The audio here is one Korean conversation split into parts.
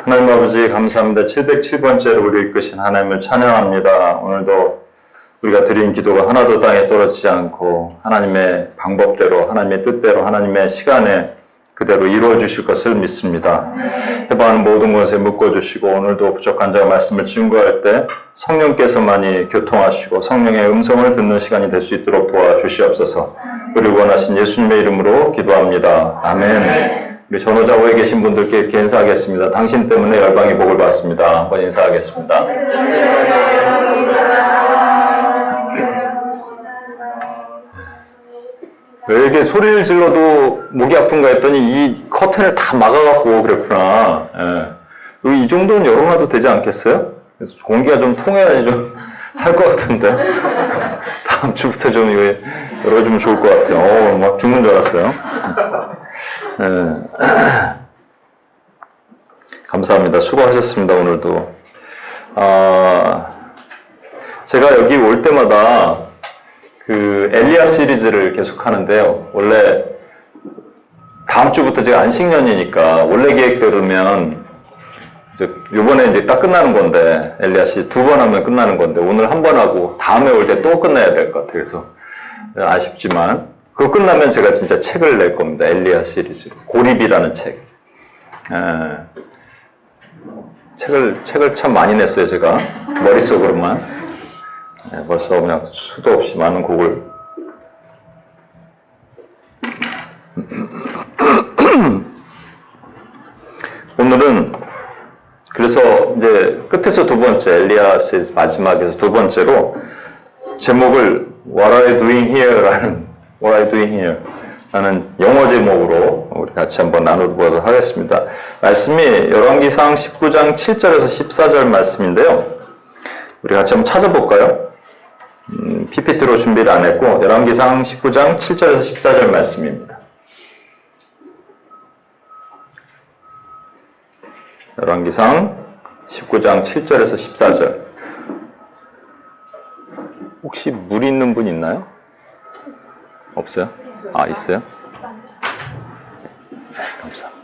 하나님 아버지 감사합니다. 707번째로 우리 이끄신 하나님을 찬양합니다. 오늘도 우리가 드린 기도가 하나도 땅에 떨어지지 않고 하나님의 방법대로 하나님의 뜻대로 하나님의 시간에 그대로 이루어 주실 것을 믿습니다. 해방하는 모든 것에 묶어주시고 오늘도 부족한 자가 말씀을 증거할 때 성령께서만이 교통하시고 성령의 음성을 듣는 시간이 될 수 있도록 도와주시옵소서. 우리 원하신 예수님의 이름으로 기도합니다. 아멘. 우리 전호자고에 계신 분들께 이렇게 인사하겠습니다. 당신 때문에 열방이 복을 받습니다. 한번 인사하겠습니다. 왜 이렇게 소리를 질러도 목이 아픈가 했더니 이 커튼을 다 막아갖고 그랬구나. 예. 이 정도는 열어놔도 되지 않겠어요? 그래서 공기가 좀 통해야지 좀 살 것 같은데. 다음 주부터 좀 이거 열어주면 좋을 것 같아요. 막 죽는 줄 알았어요. 예. 감사합니다. 수고하셨습니다. 오늘도. 제가 여기 올 때마다 그 엘리야 시리즈를 계속 하는데요. 원래 다음 주부터 제가 안식년이니까 원래 계획대로면 이제 요번에 이제 딱 끝나는 건데 엘리야 시리즈 2번 하면 끝나는 건데 오늘 한 번 하고 다음에 올 때 또 끝내야 될 것 같아요. 그래서 아쉽지만 그거 끝나면 제가 진짜 책을 낼 겁니다. 엘리야 시리즈로. 고립이라는 책. 책을 참 많이 냈어요. 제가 머릿속으로만. 벌써 그냥 수도 없이 많은 곡을 오늘은 그래서 이제 끝에서 두 번째 엘리야 시리즈 마지막에서 두 번째로 제목을 What are you doing here? 라는 영어 제목으로 우리 같이 한번 나눠보도록 하겠습니다. 말씀이 열왕기상 19장 7절에서 14절 말씀인데요. 우리 같이 한번 찾아볼까요? PPT로 준비를 안 했고 열왕기상 19장 7절에서 14절 말씀입니다. 열왕기상 19장 7절에서 14절. 혹시 물 있는 분 있나요? 없어요? 있어요? 감사합니다.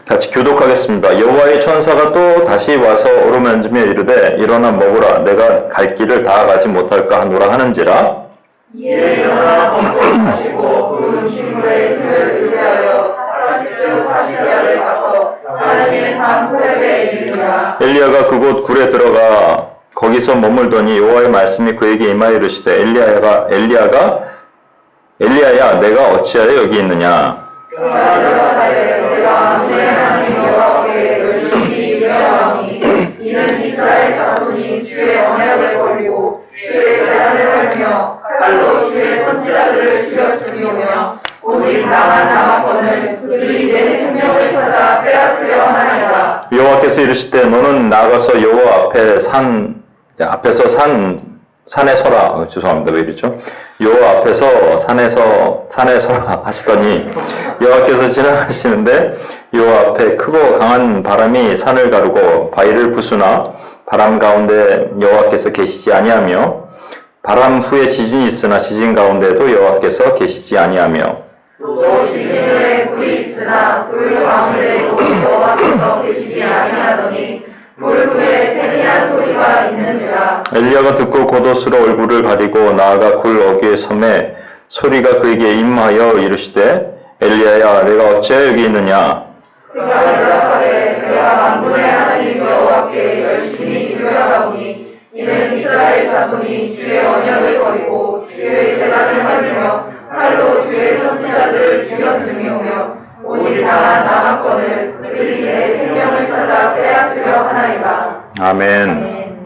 같이 교독하겠습니다. 여호와의 천사가 또 다시 와서 어루만지며 이르되 일어나 먹으라. 내가 갈 길을 다 가지 못할까 하노라 하는지라. 이에 일어나 먹고 마시고 그 음식물의 흙을 의지하여 40주 40야를 가서 하나님의 산 호렙에 이르니라. 엘리야가 그곳 굴에 들어가 거기서 머물더니 여호와의 말씀이 그에게 임하여 이르시되 엘리야야 내가 어찌하여 여기 있느냐. 그가 대답하되 내가 내 하나님 여호와께 열심히 유명하니 이는 이스라엘 자손이 주의 언약을 버리고 주의 제단을 밟며 칼로 주의 선지자들을 죽였으며 오직 나만 남았거늘 그들이 내 생명을 찾아 빼앗으려 하나이다. 여호와께서 이르시되 너는 나가서 여호와 앞에서 산에 서라. 죄송합니다. 왜 이러죠? 여호와 앞에서 산에 서라 하시더니 여호와께서 지나가시는데 여호와 앞에 크고 강한 바람이 산을 가르고 바위를 부수나 바람 가운데 여호와께서 계시지 아니하며 바람 후에 지진이 있으나 지진 가운데도 여호와께서 계시지 아니하며 또 지진 후에 불이 있으나 불 가운데도 여호와께서 계시지 아니하더니 불 후에 세미한 소리가 있는지라. 엘리야가 듣고 겉옷으로 얼굴을 가리고 나아가 굴 어귀에 섬에 소리가 그에게 임하여 이르시되 엘리야야 내가 어찌하여 여기 있느냐. 그가 대답하되 내가 만군의 하나님 여호와께 열심히 유명하오니 이는 이스라엘 자손이 주의 언약을 버리고 주의 제단을 밟으며 칼로 주의 선지자들을 죽였으며 오직 나만 남았거늘 그들이 내 생명을 찾아 빼앗으려 하나이다. 아멘.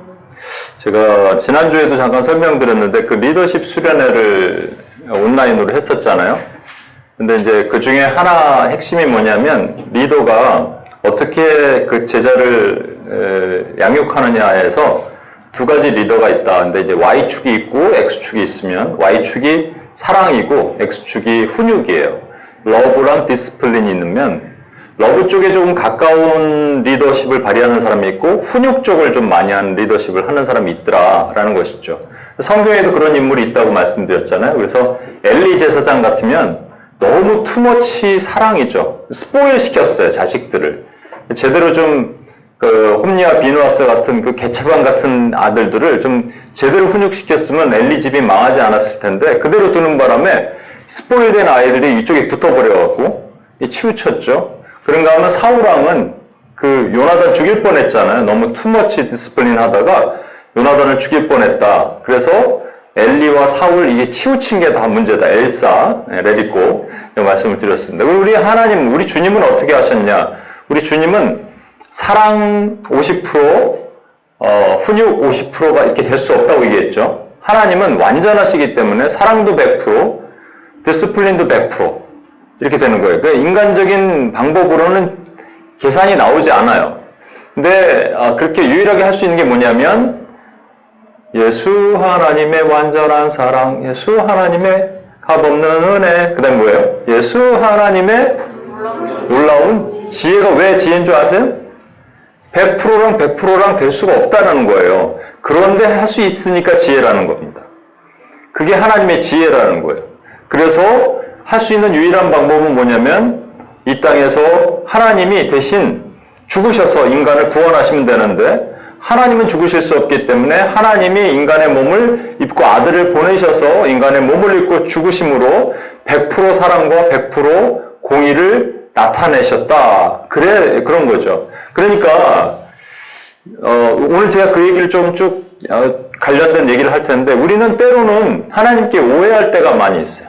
제가 지난주에도 잠깐 설명드렸는데 그 리더십 수련회를 온라인으로 했었잖아요. 근데 이제 그 중에 하나 핵심이 뭐냐면 리더가 어떻게 그 제자를 양육하느냐에서 두 가지 리더가 있다. 근데 이제 Y축이 있고 X축이 있으면 Y축이 사랑이고 X축이 훈육이에요. 러브랑 디스플린이 있으면 러브 쪽에 조금 가까운 리더십을 발휘하는 사람이 있고 훈육 쪽을 좀 많이 하는 리더십을 하는 사람이 있더라라는 것이죠. 성경에도 그런 인물이 있다고 말씀드렸잖아요. 그래서 엘리 제사장 같으면 너무 투머치 사랑이죠. 스포일 시켰어요, 자식들을. 제대로 좀 홈리와 비누아스 같은 그 개차반 같은 아들들을 좀 제대로 훈육시켰으면 엘리 집이 망하지 않았을 텐데 그대로 두는 바람에 스포일된 아이들이 이쪽에 붙어버려갖고 치우쳤죠. 그런가 하면 사울왕은 그 요나단 죽일 뻔했잖아요. 너무 투머치 디스플린 하다가 요나단을 죽일 뻔했다. 그래서 엘리와 사울 이게 치우친 게 다 문제다. 엘사, 레디고 말씀을 드렸습니다. 그리고 우리 하나님, 우리 주님은 어떻게 하셨냐? 우리 주님은 사랑 50%, 훈육 50%가 이렇게 될 수 없다고 얘기했죠. 하나님은 완전하시기 때문에 사랑도 100%, 디스플린도 100% 이렇게 되는 거예요. 그러니까 인간적인 방법으로는 계산이 나오지 않아요. 근데 그렇게 유일하게 할 수 있는 게 뭐냐면 예수 하나님의 완전한 사랑, 예수 하나님의 값없는 은혜, 그 다음에 뭐예요? 예수 하나님의 놀라운 지혜가 왜 지혜인 줄 아세요? 100%랑 100%랑 될 수가 없다는 거예요. 그런데 할 수 있으니까 지혜라는 겁니다. 그게 하나님의 지혜라는 거예요. 그래서 할 수 있는 유일한 방법은 뭐냐면 이 땅에서 하나님이 대신 죽으셔서 인간을 구원하시면 되는데 하나님은 죽으실 수 없기 때문에 하나님이 인간의 몸을 입고 아들을 보내셔서 인간의 몸을 입고 죽으심으로 100% 사랑과 100% 공의를 나타내셨다. 그런 거죠. 그러니까 오늘 제가 그 얘기를 좀 쭉 관련된 얘기를 할 텐데 우리는 때로는 하나님께 오해할 때가 많이 있어요.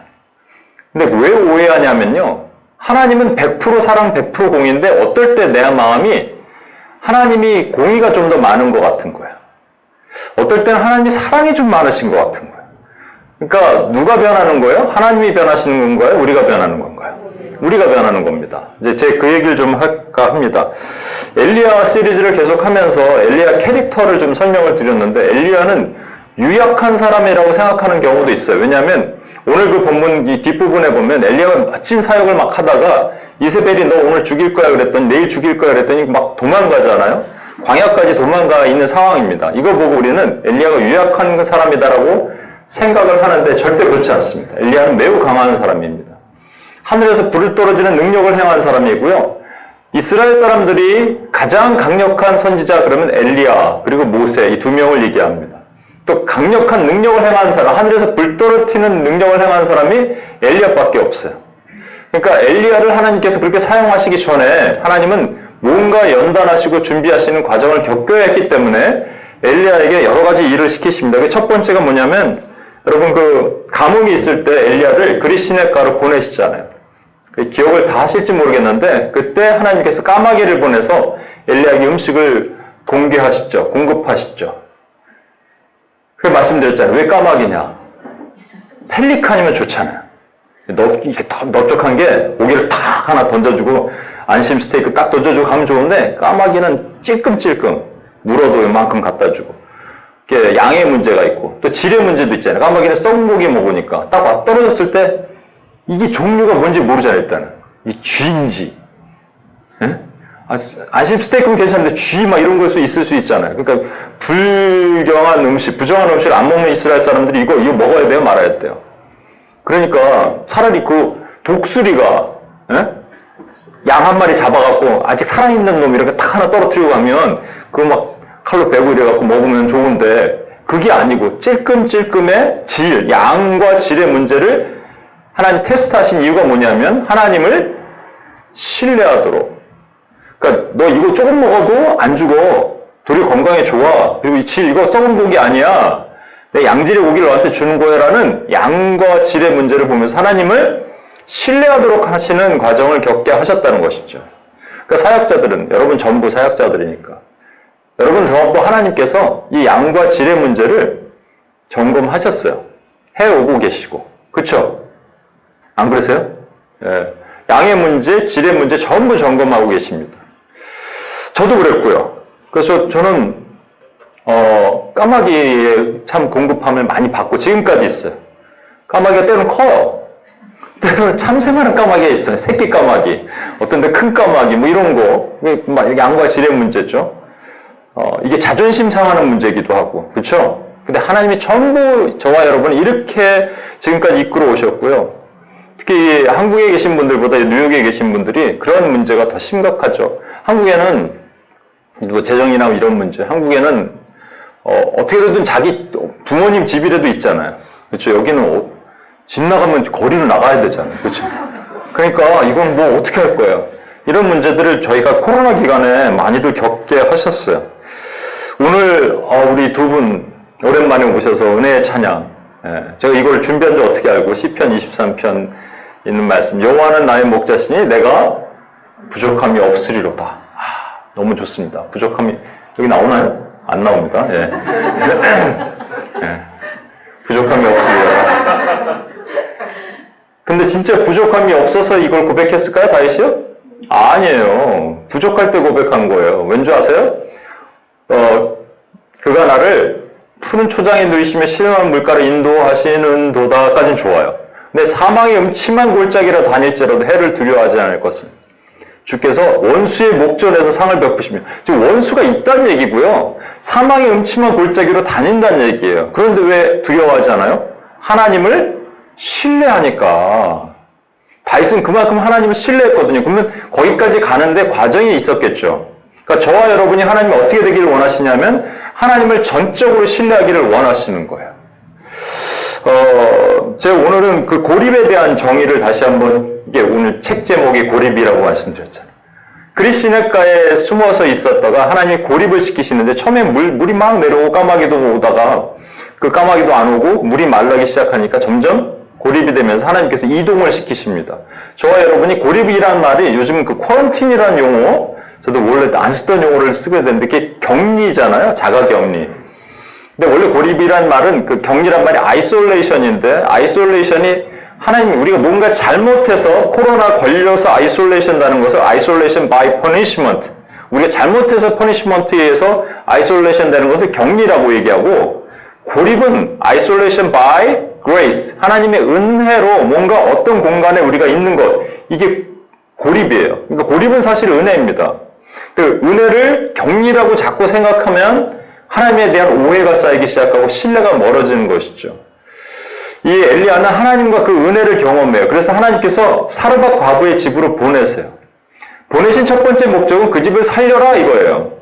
근데 왜 오해하냐면요. 하나님은 100% 사랑 100% 공의인데 어떨 때 내 마음이 하나님이 공의가 좀 더 많은 것 같은 거예요. 어떨 때는 하나님이 사랑이 좀 많으신 것 같은 거예요. 그러니까 누가 변하는 거예요? 하나님이 변하시는 건가요? 우리가 변하는 건가요? 우리가 변하는 겁니다. 이제 제 그 얘기를 좀 할까 합니다. 엘리야 시리즈를 계속하면서 엘리야 캐릭터를 좀 설명을 드렸는데 엘리야는 유약한 사람이라고 생각하는 경우도 있어요. 왜냐하면 오늘 그 본문 이 뒷부분에 보면 엘리야가 멋진 사역을 막 하다가 이세벨이 너 오늘 죽일 거야 그랬더니 내일 죽일 거야 그랬더니 막 도망가잖아요. 광야까지 도망가 있는 상황입니다. 이거 보고 우리는 엘리야가 유약한 사람이다라고 생각을 하는데 절대 그렇지 않습니다. 엘리야는 매우 강한 사람입니다. 하늘에서 불을 떨어지는 능력을 행한 사람이고요. 이스라엘 사람들이 가장 강력한 선지자 그러면 엘리야 그리고 모세 이 두 명을 얘기합니다. 또 강력한 능력을 행한 사람, 하늘에서 불 떨어뜨리는 능력을 행한 사람이 엘리야밖에 없어요. 그러니까 엘리야를 하나님께서 그렇게 사용하시기 전에 하나님은 뭔가 연단하시고 준비하시는 과정을 겪어야 했기 때문에 엘리야에게 여러 가지 일을 시키십니다. 첫 번째가 뭐냐면 여러분 그 가뭄이 있을 때 엘리야를 그리시네가로 보내시잖아요. 기억을 다 하실지 모르겠는데 그때 하나님께서 까마귀를 보내서 엘리야에게 음식을 공급하시죠. 그 말씀드렸잖아요. 왜 까마귀냐? 펠리칸이면 좋잖아요. 이게 넓적한 게 고기를 탁 하나 던져주고 안심 스테이크 딱 던져주고 가면 좋은데 까마귀는 찔끔찔끔 물어도 이만큼 갖다 주고 이게 양의 문제가 있고 또 질의 문제도 있잖아요. 까마귀는 썩은 고기 먹으니까 딱 와서 떨어졌을 때 이게 종류가 뭔지 모르잖아요. 일단은 이 쥐인지 안심 스테이크는 괜찮은데 쥐 막 이런 걸 있을 수 있잖아요. 그러니까 부정한 음식을 안 먹는 이스라엘 사람들이 이거 먹어야 돼요, 말아야 돼요. 그러니까 차라리 그 독수리가 양 한 마리 잡아갖고 아직 살아있는 놈 이렇게 딱 하나 떨어뜨리고 가면 그거 막 칼로 베고 이래갖고 먹으면 좋은데 그게 아니고 찔끔찔끔의 양과 질의 문제를 하나님 테스트하신 이유가 뭐냐면 하나님을 신뢰하도록. 그러니까 너 이거 조금 먹어도 안 죽어. 도리어 건강에 좋아. 그리고 이거 썩은 고기 아니야. 내 양질의 고기를 너한테 주는 거야라는 양과 질의 문제를 보면서 하나님을 신뢰하도록 하시는 과정을 겪게 하셨다는 것이죠. 그러니까 사역자들은 여러분 전부 사역자들이니까 여러분 전부 하나님께서 이 양과 질의 문제를 점검하셨어요. 해오고 계시고. 그렇죠? 안 그러세요? 예. 양의 문제, 질의 문제 전부 점검하고 계십니다. 저도 그랬고요. 그래서 저는 까마귀의 참 공급함을 많이 받고 지금까지 있어요. 까마귀가 때로는 커요. 때로는 참새만한 까마귀가 있어요. 새끼 까마귀. 어떤 데 큰 까마귀, 뭐 이런 거. 막 양과 질의 문제죠. 이게 자존심 상하는 문제이기도 하고. 그렇죠? 근데 하나님이 전부 저와 여러분을 이렇게 지금까지 이끌어 오셨고요. 특히 한국에 계신 분들보다 뉴욕에 계신 분들이 그런 문제가 더 심각하죠. 한국에는 뭐 재정이나 이런 문제, 한국에는 어떻게든 자기 부모님 집이라도 있잖아요. 그렇죠? 여기는 집 나가면 거리로 나가야 되잖아요. 그렇죠? 그러니까 이건 뭐 어떻게 할 거예요? 이런 문제들을 저희가 코로나 기간에 많이들 겪게 하셨어요. 오늘 우리 두 분 오랜만에 오셔서 은혜의 찬양. 제가 이걸 준비한 지 어떻게 알고 시편 23편 있는 말씀. 여호와는 나의 목자시니 내가 부족함이 없으리로다. 너무 좋습니다. 부족함이 여기 나오나요? 안 나옵니다. 예. 부족함이 없으리로다. 근데 진짜 부족함이 없어서 이걸 고백했을까요, 다윗이요? 아니에요. 부족할 때 고백한 거예요. 왠지 아세요? 그가 나를 푸른 초장에 누이시며 신령한 물가를 인도하시는 도다까지는 좋아요. 근데 사망의 음침한 골짜기라 다닐지라도 해를 두려워하지 않을 것은 주께서 원수의 목전에서 상을 베푸시며, 지금 원수가 있다는 얘기고요. 사망의 음침한 골짜기로 다닌다는 얘기예요. 그런데 왜 두려워하지 않아요? 하나님을 신뢰하니까. 다윗은 그만큼 하나님을 신뢰했거든요. 그러면 거기까지 가는데 과정이 있었겠죠. 그러니까 저와 여러분이 하나님이 어떻게 되기를 원하시냐면 하나님을 전적으로 신뢰하기를 원하시는 거예요. 제가 오늘은 그 고립에 대한 정의를 다시 한번, 이게 오늘 책 제목이 고립이라고 말씀드렸잖아요. 그리스 시냇가에 숨어서 있었다가 하나님이 고립을 시키시는데 처음에 물이 막 내려오고 까마귀도 오다가 그 까마귀도 안 오고 물이 말라기 시작하니까 점점 고립이 되면서 하나님께서 이동을 시키십니다. 저와 여러분이 고립이라는 말이 요즘 그 쿼런틴이라는 용어, 저도 원래 안 쓰던 용어를 쓰게 되는데 그게 격리잖아요. 자가격리. 근데 원래 고립이란 말은 그 격리란 말이 아이솔레이션인데, 아이솔레이션이 하나님 우리가 뭔가 잘못해서 코로나 걸려서 아이솔레이션다는 것을 아이솔레이션 by punishment, 우리가 잘못해서 퍼니시먼트에 의해서 아이솔레이션 되는 것을 격리라고 얘기하고, 고립은 아이솔레이션 by grace, 하나님의 은혜로 뭔가 어떤 공간에 우리가 있는 것, 이게 고립이에요. 그러니까 고립은 사실 은혜입니다. 그 은혜를 격리라고 자꾸 생각하면 하나님에 대한 오해가 쌓이기 시작하고 신뢰가 멀어지는 것이죠. 이 엘리야는 하나님과 그 은혜를 경험해요. 그래서 하나님께서 사르밧 과부의 집으로 보내세요. 보내신 첫 번째 목적은 그 집을 살려라 이거예요.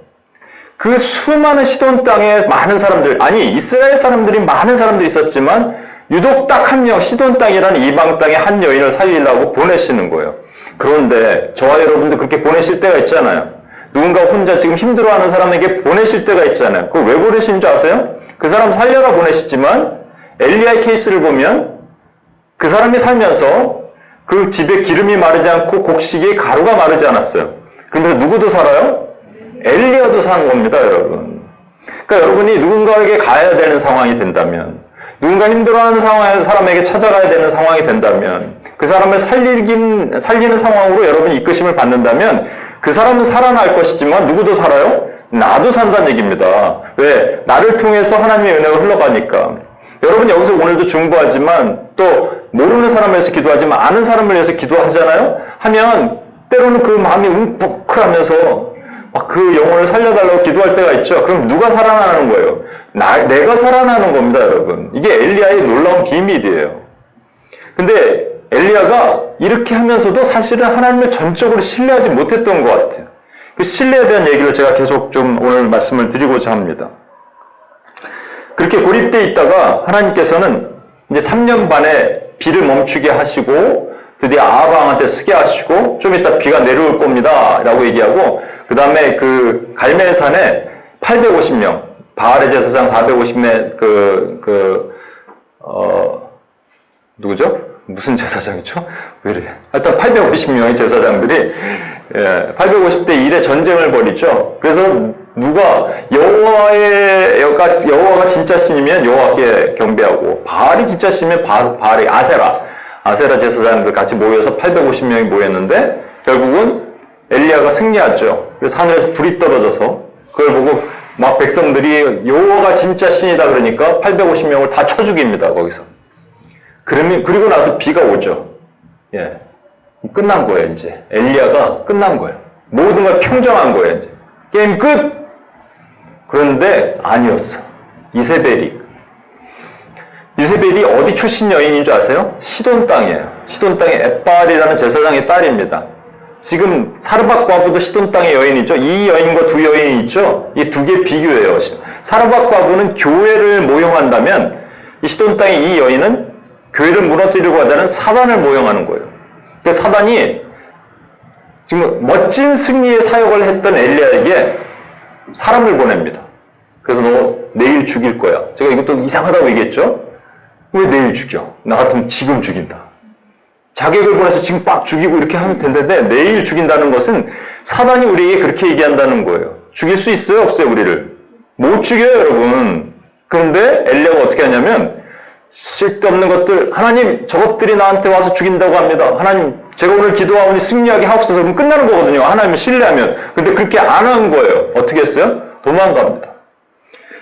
그 수많은 시돈 땅에 많은 사람들, 아니 이스라엘 사람들이 많은 사람들이 있었지만 유독 딱 한 명, 시돈 땅이라는 이방 땅의 한 여인을 살리려고 보내시는 거예요. 그런데 저와 여러분도 그렇게 보내실 때가 있잖아요. 누군가 혼자 지금 힘들어하는 사람에게 보내실 때가 있잖아요. 그걸 왜 보내시는 줄 아세요? 그 사람 살려라 보내시지만 엘리야의 케이스를 보면 그 사람이 살면서 그 집에 기름이 마르지 않고 곡식에 가루가 마르지 않았어요. 그러면서 누구도 살아요? 엘리야도 사는 겁니다, 여러분. 그러니까 여러분이 누군가에게 가야 되는 상황이 된다면, 누군가 힘들어하는 상황에 사람에게 찾아가야 되는 상황이 된다면, 그 사람을 살리는 상황으로 여러분이 이끄심을 받는다면 그 사람은 살아날 것이지만 누구도 살아요? 나도 산다는 얘기입니다. 왜? 나를 통해서 하나님의 은혜가 흘러가니까. 여러분 여기서 오늘도 중보하지만 또 모르는 사람을 위해서 기도하지만 아는 사람을 위해서 기도하잖아요? 하면 때로는 그 마음이 웅크하면서 막 그 영혼을 살려달라고 기도할 때가 있죠. 그럼 누가 살아나는 거예요? 내가 살아나는 겁니다, 여러분. 이게 엘리야의 놀라운 비밀이에요. 근데 엘리야가 이렇게 하면서도 사실은 하나님을 전적으로 신뢰하지 못했던 것 같아요. 그 신뢰에 대한 얘기를 제가 계속 좀 오늘 말씀을 드리고자 합니다. 그렇게 고립되어 있다가 하나님께서는 이제 3년 반에 비를 멈추게 하시고 드디어 아합 왕한테 쓰게 하시고 좀 이따 비가 내려올 겁니다 라고 얘기하고, 그 다음에 그 갈멜산에 850명, 바알의 제사장 450명 누구죠? 무슨 제사장이죠? 왜 이래? 하여튼 850명의 제사장들이 850대 1의 전쟁을 벌이죠. 그래서 누가 여호와가 진짜 신이면 여호와께 경배하고, 바알이 진짜 신이면 바알이 아세라 제사장들 같이 모여서 850명이 모였는데 결국은 엘리야가 승리하죠. 그래서 하늘에서 불이 떨어져서 그걸 보고 막 백성들이 여호와가 진짜 신이다 그러니까 850명을 다 쳐 죽입니다, 거기서. 그리고 나서 비가 오죠. 예. 끝난 거예요, 이제. 엘리야가 끝난 거예요. 모든 걸 평정한 거예요, 이제. 게임 끝! 그런데 아니었어. 이세벨이 어디 출신 여인인 줄 아세요? 시돈 땅이에요. 시돈 땅의 엣발이라는 제사장의 딸입니다. 지금 사르밧 과부도 시돈 땅의 여인이죠. 이 여인과 두 여인이 있죠. 이 두 개 비교해요. 사르밧 과부는 교회를 모형한다면 이 시돈 땅의 이 여인은 교회를 무너뜨리려고 하자는 사단을 모형하는 거예요. 그러니까 사단이 지금 멋진 승리의 사역을 했던 엘리야에게 사람을 보냅니다. 그래서 너 내일 죽일 거야. 제가 이것도 이상하다고 얘기했죠? 왜 내일 죽여? 나 같으면 지금 죽인다. 자객을 보내서 지금 빡 죽이고 이렇게 하면 된다는데 내일 죽인다는 것은 사단이 우리에게 그렇게 얘기한다는 거예요. 죽일 수 있어요? 없어요? 우리를? 못 죽여요, 여러분. 그런데 엘리야가 어떻게 하냐면 쓸데없는 것들, 하나님 저것들이 나한테 와서 죽인다고 합니다. 하나님 제가 오늘 기도하오니 승리하게 하옵소서. 그럼 끝나는 거거든요. 하나님을 신뢰하면. 근데 그렇게 안 한 거예요. 어떻게 했어요? 도망갑니다.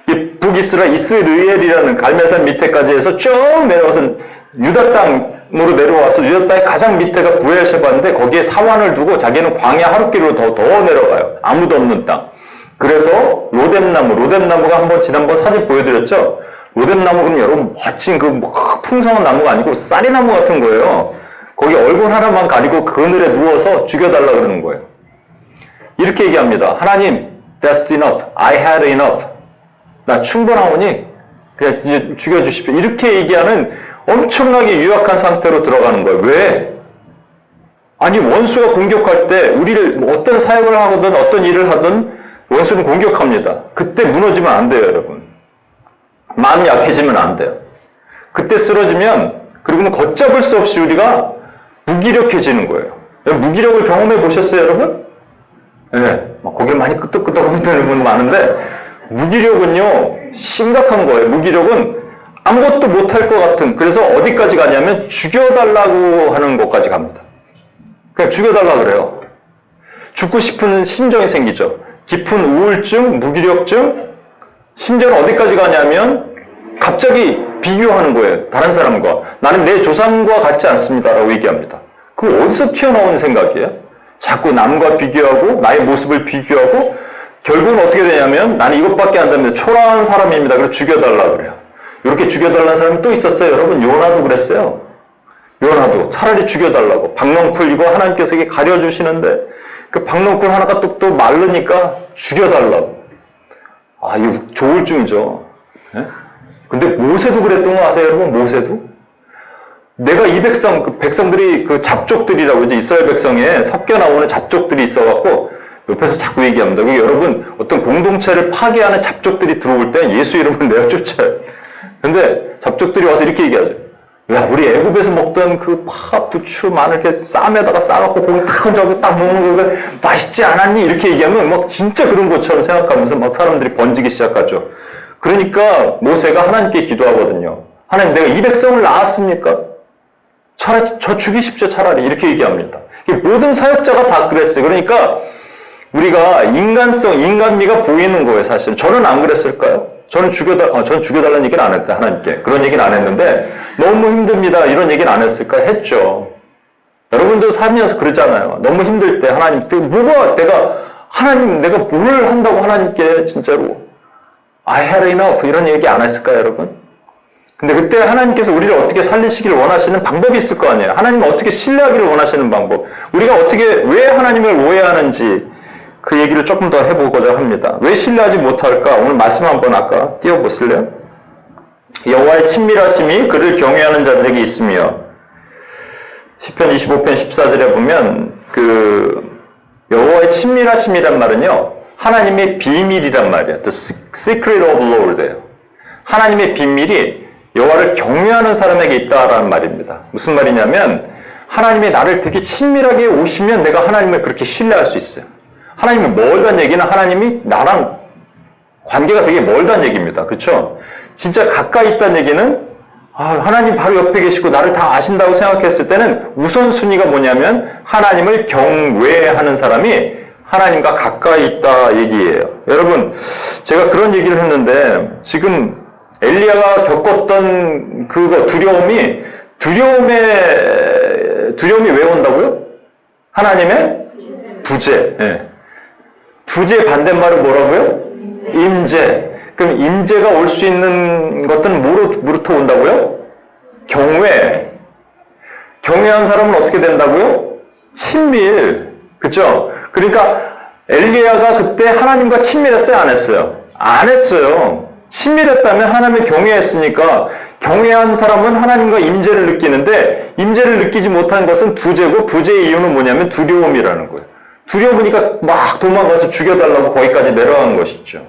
이 북이스라엘이라는 갈멜산 밑에까지 해서 쭉 내려와서 유다 땅으로 내려와서 유다 땅의 가장 밑에가 부엘셰바인데 거기에 사환을 두고 자기는 광야 하룻길로 더 내려가요. 아무도 없는 땅. 그래서 로뎀나무가 한번 지난번 사진 보여드렸죠? 로뎀나무는 여러분 멋진 그 풍성한 나무가 아니고 쌀이나무 같은 거예요. 거기 얼굴 하나만 가리고 그늘에 누워서 죽여달라 그러는 거예요. 이렇게 얘기합니다. 하나님, that's enough. I had enough. 나 충분하오니 그냥 이제 죽여주십시오. 이렇게 얘기하는 엄청나게 유약한 상태로 들어가는 거예요. 왜? 아니 원수가 공격할 때 우리를 어떤 사역을 하든 어떤 일을 하든 원수는 공격합니다. 그때 무너지면 안 돼요, 여러분. 마음이 약해지면 안 돼요. 그때 쓰러지면 그리고는 걷잡을 수 없이 우리가 무기력해지는 거예요. 무기력을 경험해 보셨어요, 여러분? 네, 고개 많이 끄덕끄덕 흔드는 분 많은데 무기력은요 심각한 거예요. 무기력은 아무것도 못할 것 같은, 그래서 어디까지 가냐면 죽여달라고 하는 것까지 갑니다. 그냥 죽여달라 그래요. 죽고 싶은 심정이 생기죠. 깊은 우울증, 무기력증, 심지어는 어디까지 가냐면 갑자기 비교하는 거예요. 다른 사람과. 나는 내 조상과 같지 않습니다라고 얘기합니다. 그거 어디서 튀어나오는 생각이에요? 자꾸 남과 비교하고 나의 모습을 비교하고 결국은 어떻게 되냐면 나는 이것밖에 안 됩니다. 초라한 사람입니다. 그래서 죽여달라 그래요. 이렇게 죽여달라는 사람이 또 있었어요. 여러분 요나도 그랬어요. 요나도 차라리 죽여달라고. 박넝쿨 이거 하나님께서 이게 가려주시는데 그 박넝쿨 하나가 또 마르니까 죽여달라고. 아, 이거 조울증이죠. 네? 근데 모세도 그랬던 거 아세요, 여러분? 모세도? 내가 이 백성들이 그 잡족들이라고 이제 이스라엘 백성에 섞여 나오는 잡족들이 있어갖고 옆에서 자꾸 얘기합니다. 여러분, 어떤 공동체를 파괴하는 잡족들이 들어올 때 예수 이름은 내가 쫓아요. 근데 잡족들이 와서 이렇게 얘기하죠. 야, 우리 애굽에서 먹던 그 파, 부추, 마늘 이렇게 쌈에다가 싸갖고 고기 탁 얹어서 딱 먹는 거 맛있지 않았니? 이렇게 얘기하면 막 진짜 그런 것처럼 생각하면서 막 사람들이 번지기 시작하죠. 그러니까 모세가 하나님께 기도하거든요. 하나님, 내가 이 백성을 낳았습니까? 차라리 저 죽이십시오, 차라리. 이렇게 얘기합니다. 모든 사역자가 다 그랬어요. 그러니까 우리가 인간미가 보이는 거예요, 사실. 저는 안 그랬을까요? 저는 죽여달라는 얘기는 안 했다, 하나님께. 그런 얘기는 안 했는데, 너무 힘듭니다. 이런 얘기는 안 했을까? 했죠. 여러분도 살면서 그러잖아요. 너무 힘들 때 하나님, 내가 뭘 한다고 하나님께 진짜로, I had enough. 이런 얘기 안 했을까요, 여러분? 근데 그때 하나님께서 우리를 어떻게 살리시기를 원하시는 방법이 있을 거 아니에요. 하나님을 어떻게 신뢰하기를 원하시는 방법. 우리가 왜 하나님을 오해하는지 그 얘기를 조금 더 해보고자 합니다. 왜 신뢰하지 못할까? 오늘 말씀 한번 아까 띄워보실래요? 여호와의 친밀하심이 그를 경외하는 자들에게 있으며 시편 25편 14절에 보면 그 여호와의 친밀하심이란 말은요. 하나님의 비밀이란 말이에요. The secret of the Lord예요. 하나님의 비밀이 여호와를 경외하는 사람에게 있다라는 말입니다. 무슨 말이냐면 하나님이 나를 되게 친밀하게 오시면 내가 하나님을 그렇게 신뢰할 수 있어요. 하나님이 멀다는 얘기는 하나님이 나랑 관계가 되게 멀다는 얘기입니다. 그렇죠? 진짜 가까이 있다는 얘기는 하나님 바로 옆에 계시고 나를 다 아신다고 생각했을 때는 우선순위가 뭐냐면 하나님을 경외하는 사람이 하나님과 가까이 있다 얘기예요. 여러분, 제가 그런 얘기를 했는데 지금 엘리야가 겪었던 그거 두려움에 두려움이 왜 온다고요? 하나님의 부재. 예. 부재 반대말은 뭐라고요? 임재. 그럼 임재가 올 수 있는 것들은 뭐로부터 온다고요? 경외. 경외한 사람은 어떻게 된다고요? 친밀. 그죠? 그러니까 엘리야가 그때 하나님과 친밀했어요? 안 했어요? 안 했어요. 친밀했다면 하나님을 경외했으니까 경외한 사람은 하나님과 임재를 느끼는데 임재를 느끼지 못한 것은 부재고 부재의 이유는 뭐냐면 두려움이라는 거예요. 두려우니까 막 도망가서 죽여달라고 거기까지 내려간 것이죠.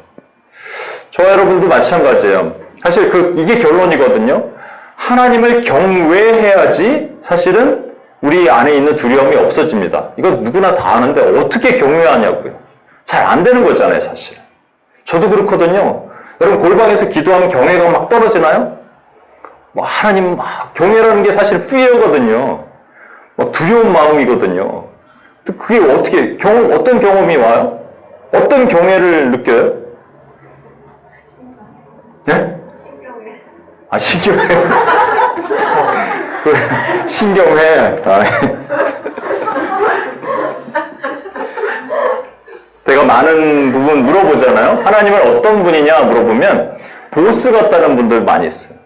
저와 여러분도 마찬가지예요. 사실 이게 결론이거든요. 하나님을 경외해야지 사실은 우리 안에 있는 두려움이 없어집니다. 이거 누구나 다 아는데 어떻게 경외하냐고요. 잘 안 되는 거잖아요, 사실. 저도 그렇거든요. 여러분 골방에서 기도하면 경외가 막 떨어지나요? 하나님 경외라는 게 사실 fear거든요. 막 두려운 마음이거든요. 그게 어떻게 어떤 경험이 와요? 어떤 경외를 느껴요? 네? 신경회. 신경회. 제가 많은 부분 물어보잖아요. 하나님을 어떤 분이냐 물어보면 보스 같다는 분들 많이 있어요.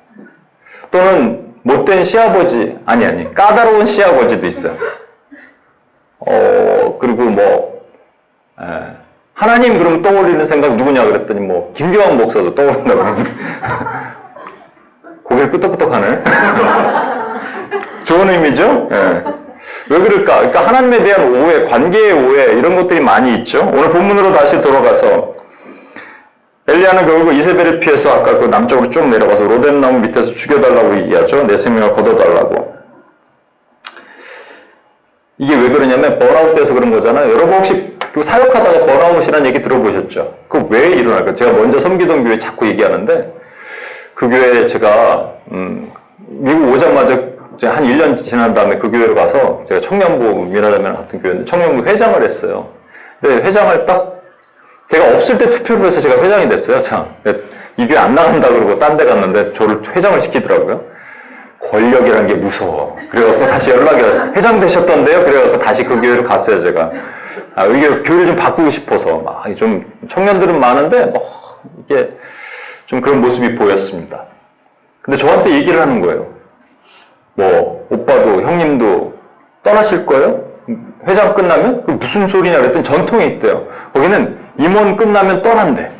또는 못된 시아버지, 까다로운 시아버지도 있어요. 그리고 하나님 그럼 떠올리는 생각 누구냐 그랬더니 김교환 목사도 떠오른다고 합니다. 고개를 끄덕끄덕 하네. 좋은 의미죠? 예. 왜 그럴까? 그러니까 하나님에 대한 오해, 관계의 오해, 이런 것들이 많이 있죠. 오늘 본문으로 다시 돌아가서 엘리야는 결국 이세벨을 피해서 아까 그 남쪽으로 쭉 내려가서 로뎀나무 밑에서 죽여달라고 얘기하죠. 내 생명을 거둬달라고. 이게 왜 그러냐면 번아웃돼서 그런 거잖아요. 여러분 혹시 그 사역하다가 번아웃이라는 얘기 들어보셨죠? 그거 왜 일어날까요? 제가 먼저 섬기던 교회 자꾸 얘기하는데 그 교회에 제가 미국 오자마자 한 1년 지난 다음에 그 교회로 가서 제가 청년부 미나라면 같은 교회인데 청년부 회장을 했어요. 근데 회장을 제가 없을 때 투표를 해서 제가 회장이 됐어요. 이 교회 안 나간다 그러고 딴 데 갔는데 저를 회장을 시키더라고요. 권력이라는 게 무서워. 그래갖고 다시 연락이 회장 되셨던데요? 그래갖고 다시 그 교회로 갔어요, 제가. 이게 교회를 좀 바꾸고 싶어서. 좀 청년들은 많은데, 이게 좀 그런 모습이 보였습니다. 근데 저한테 얘기를 하는 거예요. 오빠도 형님도 떠나실 거예요? 회장 끝나면? 그 무슨 소리냐 그랬더니 전통이 있대요. 거기는 임원 끝나면 떠난대.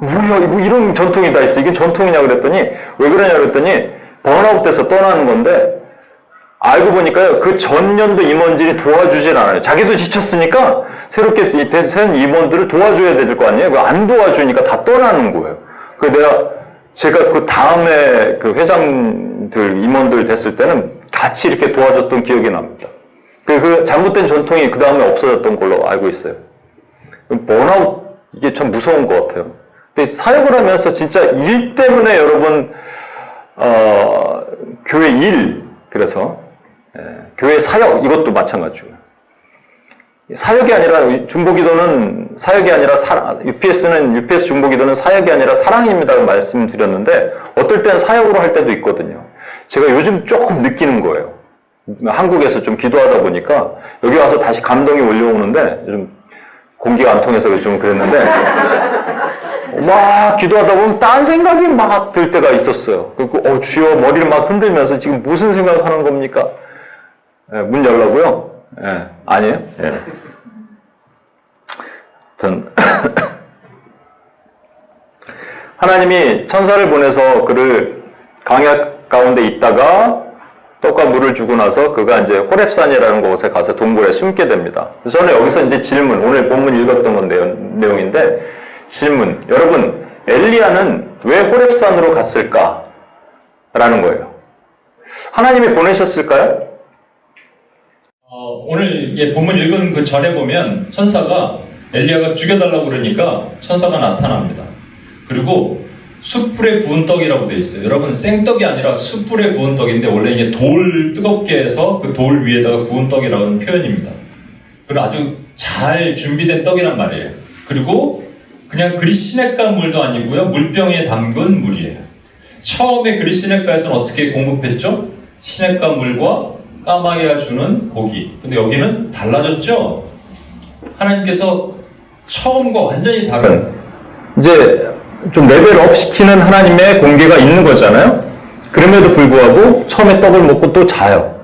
뭐야, 이런 전통이 다 있어. 이게 전통이냐 그랬더니, 왜 그러냐 그랬더니, 번아웃 돼서 떠나는 건데, 알고 보니까요, 그 전년도 임원진이 도와주질 않아요. 자기도 지쳤으니까, 새롭게 된 임원들을 도와줘야 될 거 아니에요? 안 도와주니까 다 떠나는 거예요. 제가 그 다음에 그 회장들, 임원들 됐을 때는 같이 이렇게 도와줬던 기억이 납니다. 그 잘못된 전통이 그 다음에 없어졌던 걸로 알고 있어요. 번아웃, 이게 참 무서운 것 같아요. 근데 사역을 하면서 진짜 일 때문에 여러분, 교회 일, 그래서, 교회 사역, 이것도 마찬가지고요. 사역이 아니라, 중보기도는 사역이 아니라, UPS 중보기도는 사역이 아니라 사랑입니다라고 말씀드렸는데, 어떨 때는 사역으로 할 때도 있거든요. 제가 요즘 조금 느끼는 거예요. 한국에서 좀 기도하다 보니까, 여기 와서 다시 감동이 올려오는데, 요즘 공기가 안 통해서 좀 그랬는데, 막 기도하다 보면 딴 생각이 막 들 때가 있었어요. 그리고 주여 머리를 막 흔들면서 지금 무슨 생각하는 겁니까? 문 열라고요? 아니에요? 하나님이 천사를 보내서 그를 광야 가운데 있다가 떡과 물을 주고 나서 그가 이제 호렙산이라는 곳에 가서 동굴에 숨게 됩니다. 그래서 저는 여기서 이제 질문, 오늘 본문 읽었던 건 내용인데 질문, 여러분 엘리야는 왜 호렙산으로 갔을까? 라는 거예요. 하나님이 보내셨을까요? 오늘 본문 읽은 그 절에 보면 천사가 엘리야가 죽여달라고 그러니까 천사가 나타납니다. 그리고 숯불에 구운 떡이라고 되어 있어요. 여러분 생떡이 아니라 숯불에 구운 떡인데 원래 이게 돌 뜨겁게 해서 그 돌 위에다가 구운 떡이라는 표현입니다. 그리고 아주 잘 준비된 떡이란 말이에요. 그리고 그냥 그리시네가 물도 아니고요. 물병에 담근 물이에요. 처음에 그리시네가에서는 어떻게 공급했죠? 시냇가 물과 까마귀가 주는 고기. 근데 여기는 달라졌죠? 하나님께서 처음과 완전히 다른 이제 좀 레벨업 시키는 하나님의 공개가 있는 거잖아요. 그럼에도 불구하고 처음에 떡을 먹고 또 자요.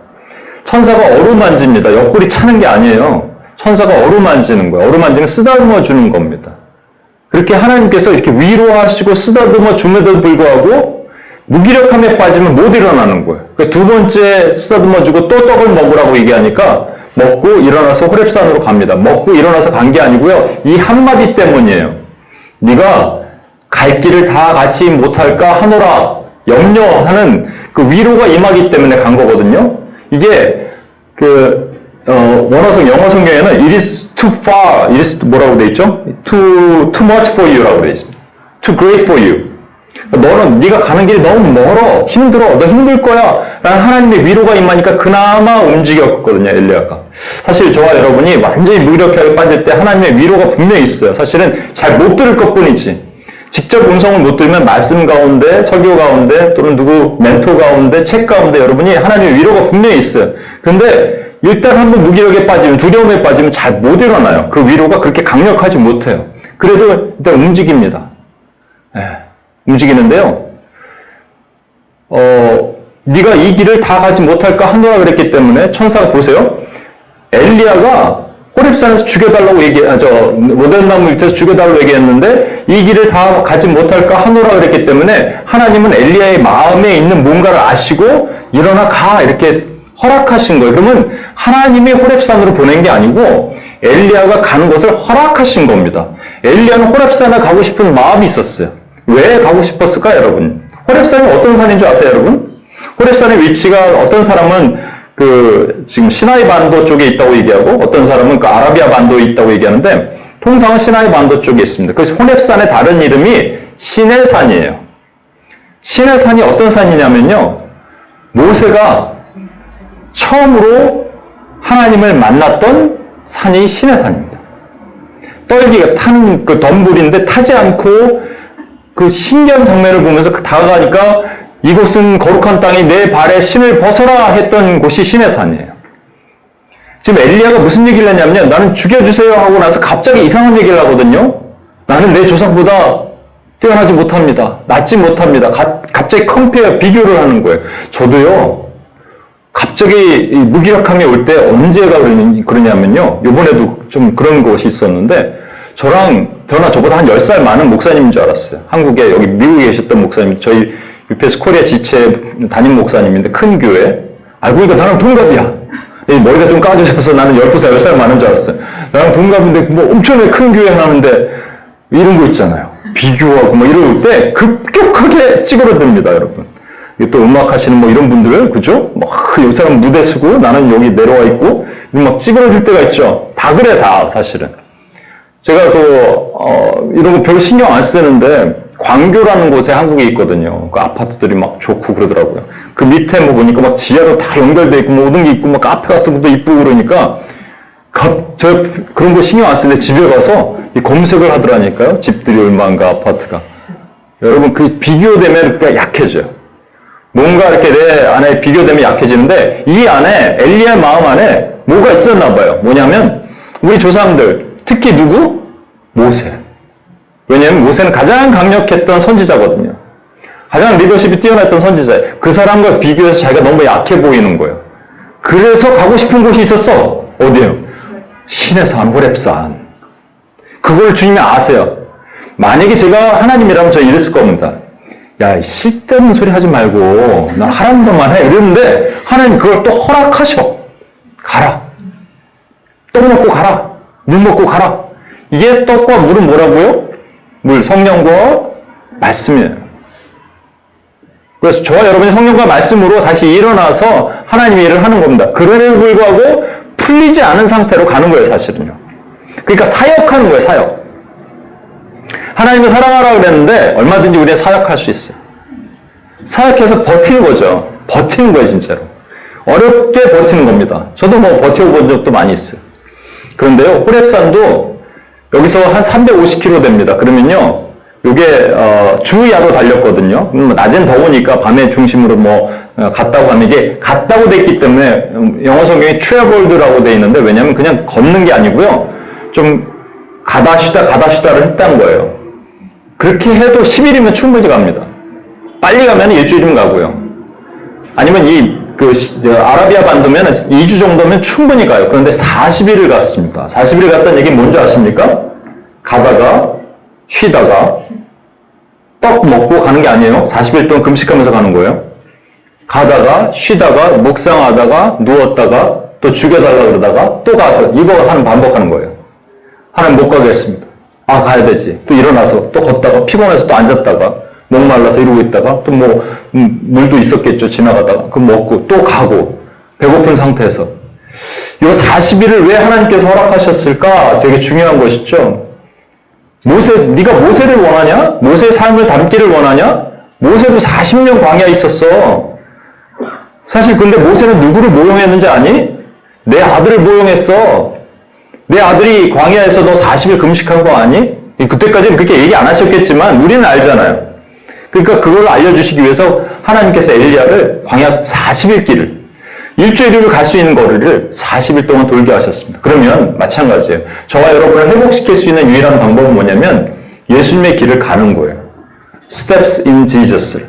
천사가 어루만집니다. 옆구리 차는 게 아니에요. 천사가 어루만지는 거예요. 어루만지는 쓰다듬어 주는 겁니다. 그렇게 하나님께서 이렇게 위로하시고 쓰다듬어 줌에도 불구하고 무기력함에 빠지면 못 일어나는 거예요. 두 번째 쓰다듬어 주고 또 떡을 먹으라고 얘기하니까 먹고 일어나서 호렙산으로 갑니다. 먹고 일어나서 간 게 아니고요. 이 한마디 때문이에요. 네가 갈 길을 다 같이 못할까 하노라 염려하는 그 위로가 임하기 때문에 간 거거든요. 이게 원어성 영어 성경에는 it is too far, it is 뭐라고 돼 있죠? too much for you라고 돼 있습니다. too great for you. 너는 네가 가는 길이 너무 멀어, 힘들어, 너 힘들 거야 라는 하나님의 위로가 임하니까 그나마 움직였거든요. 엘리야가. 사실 저와 여러분이 완전히 무기력하게 빠질 때 하나님의 위로가 분명히 있어요. 사실은 잘 못 들을 것뿐이지. 직접 음성을 못 들으면 말씀 가운데, 설교 가운데, 또는 누구 멘토 가운데, 책 가운데 여러분이 하나님의 위로가 분명히 있어요. 근데 일단 한번 무기력에 빠지면, 두려움에 빠지면 잘 못 일어나요. 그 위로가 그렇게 강력하지 못해요. 그래도 일단 움직입니다. 움직이는데요. 네가 이 길을 다 가지 못할까 하노라 그랬기 때문에 천사가 보세요. 엘리야가 호렙산에서 죽여달라고 로뎀나무 밑에서 죽여달라고 얘기했는데 이 길을 다 가지 못할까 하노라 그랬기 때문에 하나님은 엘리야의 마음에 있는 뭔가를 아시고 일어나 가 이렇게 허락하신 거예요. 그러면 하나님이 호렙산으로 보낸 게 아니고 엘리야가 가는 것을 허락하신 겁니다. 엘리야는 호렙산에 가고 싶은 마음이 있었어요. 왜 가고 싶었을까 여러분? 호렙산이 어떤 산인 줄 아세요 여러분? 호렙산의 위치가 어떤 사람은 지금 시나이 반도 쪽에 있다고 얘기하고 어떤 사람은 아라비아 반도에 있다고 얘기하는데 통상은 시나이 반도 쪽에 있습니다. 그래서 호렙산의 다른 이름이 시내산이에요. 시내산이 어떤 산이냐면요. 모세가 처음으로 하나님을 만났던 산이 시내산입니다. 떨기가 타는 그 덤불인데 타지 않고 그 신기한 장면을 보면서 다가가니까 이곳은 거룩한 땅이 내 발에 신을 벗어라 했던 곳이 시내산이에요. 지금 엘리야가 무슨 얘기를 했냐면요. 나는 죽여주세요 하고 나서 갑자기 이상한 얘기를 하거든요. 나는 내 조상보다 뛰어나지 못합니다. 낫지 못합니다. 갑자기 비교를 하는 거예요. 저도요. 갑자기 무기력함이 올 때 언제가 그러냐면요. 요번에도 좀 그런 것이 있었는데 저나 저보다 한 10살 많은 목사님인 줄 알았어요. 한국에 여기 미국에 계셨던 목사님. 저희 유페스 코리아 지체 담임 목사님인데 큰 교회. 알고 보니까 나랑 동갑이야. 머리가 좀 까져서 나는 10살 많은 줄 알았어요. 나랑 동갑인데 뭐 엄청나게 큰 교회 하는데 이런 거 있잖아요. 비교하고 뭐 이럴 때 급격하게 찌그러듭니다, 여러분. 또 음악 하시는 뭐 이런 분들은 그죠? 이 사람 무대 쓰고 나는 여기 내려와 있고 막 찌그러질 때가 있죠. 다 그래 다 사실은. 제가 이런 거 별로 신경 안 쓰는데 광교라는 곳에 한국에 있거든요. 그 아파트들이 막 좋고 그러더라고요. 그 밑에 뭐 보니까 막 지하로 다 연결돼 있고 뭐 모든 게 있고 막 카페 같은 것도 이쁘고 그러니까 제가 그런 거 신경 안 쓰는데 집에 가서 이 검색을 하더라니까요. 집들이 얼마인가 아파트가. 여러분 그 비교되면 그게 약해져요. 뭔가 이렇게 내 안에 비교되면 약해지는데 이 안에 엘리야의 마음 안에 뭐가 있었나 봐요. 뭐냐면 우리 조상들 특히 누구? 모세. 왜냐하면 모세는 가장 강력했던 선지자거든요. 가장 리더십이 뛰어났던 선지자예요. 그 사람과 비교해서 자기가 너무 약해 보이는 거예요. 그래서 가고 싶은 곳이 있었어. 어디요? 시내산, 호렙산. 그걸 주님이 아세요. 만약에 제가 하나님이라면 저 이랬을 겁니다. 야, 쓸데없는 소리 하지 말고 난 하라는 것만 해. 이랬는데 하나님 그걸 또 허락하셔. 가라. 떡 먹고 가라. 물 먹고 가라. 이게 떡과 물은 뭐라고요? 물, 성령과 말씀이에요. 그래서 저와 여러분이 성령과 말씀으로 다시 일어나서 하나님의 일을 하는 겁니다. 그럼에도 불구하고 풀리지 않은 상태로 가는 거예요, 사실은요. 그러니까 사역하는 거예요, 사역. 하나님을 사랑하라 그랬는데 얼마든지 우리가 사역할 수 있어요. 사역해서 버티는 거죠. 버티는 거예요, 진짜로. 어렵게 버티는 겁니다. 저도 뭐 버텨본 적도 많이 있어요. 그런데요, 호렙산도 여기서 한 350km 됩니다. 그러면요, 요게 주야로 달렸거든요. 낮엔 더우니까 밤에 중심으로 갔다고 하면 이게 갔다고 됐기 때문에 영어 성경에 traveled라고 돼 있는데 왜냐면 그냥 걷는 게 아니고요. 좀 가다 쉬다를 했다는 거예요. 그렇게 해도 10일이면 충분히 갑니다. 빨리 가면 일주일이면 가고요. 아니면 아라비아 반도면 2주 정도면 충분히 가요. 그런데 40일을 갔습니다. 40일을 갔다는 얘기는 뭔지 아십니까? 가다가 쉬다가 떡 먹고 가는 게 아니에요. 40일 동안 금식하면서 가는 거예요. 가다가 쉬다가 묵상하다가 누웠다가 또 죽여달라 그러다가 또 가다 이거 반복하는 거예요. 하나님 못 가게 했습니다. 아 가야 되지. 또 일어나서 또 걷다가 피곤해서 또 앉았다가 목말라서 이러고 있다가 또 물도 있었겠죠. 지나가다가 그거 먹고 또 가고 배고픈 상태에서 이 40일을 왜 하나님께서 허락하셨을까? 되게 중요한 것이죠. 네가 모세를 원하냐? 모세의 삶을 담기를 원하냐? 모세도 40년 광야에 있었어. 사실 근데 모세는 누구를 모용했는지 아니? 내 아들을 모용했어. 내 아들이 광야에서 너 40일 금식한 거 아니? 그때까지는 그렇게 얘기 안 하셨겠지만 우리는 알잖아요. 그러니까 그걸 알려주시기 위해서 하나님께서 엘리야를 광야 40일 길을 일주일을 갈 수 있는 거리를 40일 동안 돌게 하셨습니다. 그러면 마찬가지예요. 저와 여러분을 회복시킬 수 있는 유일한 방법은 뭐냐면 예수님의 길을 가는 거예요. Steps in Jesus.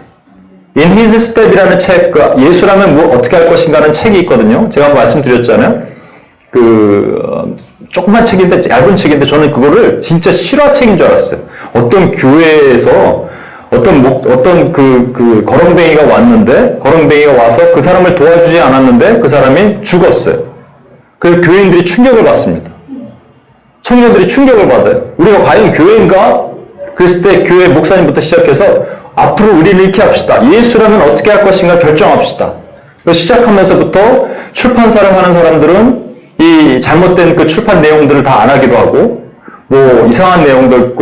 In His Step이라는 책, 예수라면 어떻게 할 것인가라는 책이 있거든요. 제가 말씀드렸잖아요. 조그만 책인데, 얇은 책인데 저는 그거를 진짜 실화책인 줄 알았어요. 어떤 교회에서 어떤 거렁뱅이가 왔는데, 거렁뱅이가 와서 그 사람을 도와주지 않았는데 그 사람이 죽었어요. 그래서 교인들이 충격을 받습니다. 청년들이 충격을 받아요. 우리가 과연 교회인가? 그랬을 때 교회 목사님부터 시작해서 앞으로 우리는 이렇게 합시다. 예수라면 어떻게 할 것인가 결정합시다. 시작하면서부터 출판사를 하는 사람들은 이 잘못된 그 출판 내용들을 다 안 하기로 하고, 이상한 내용들,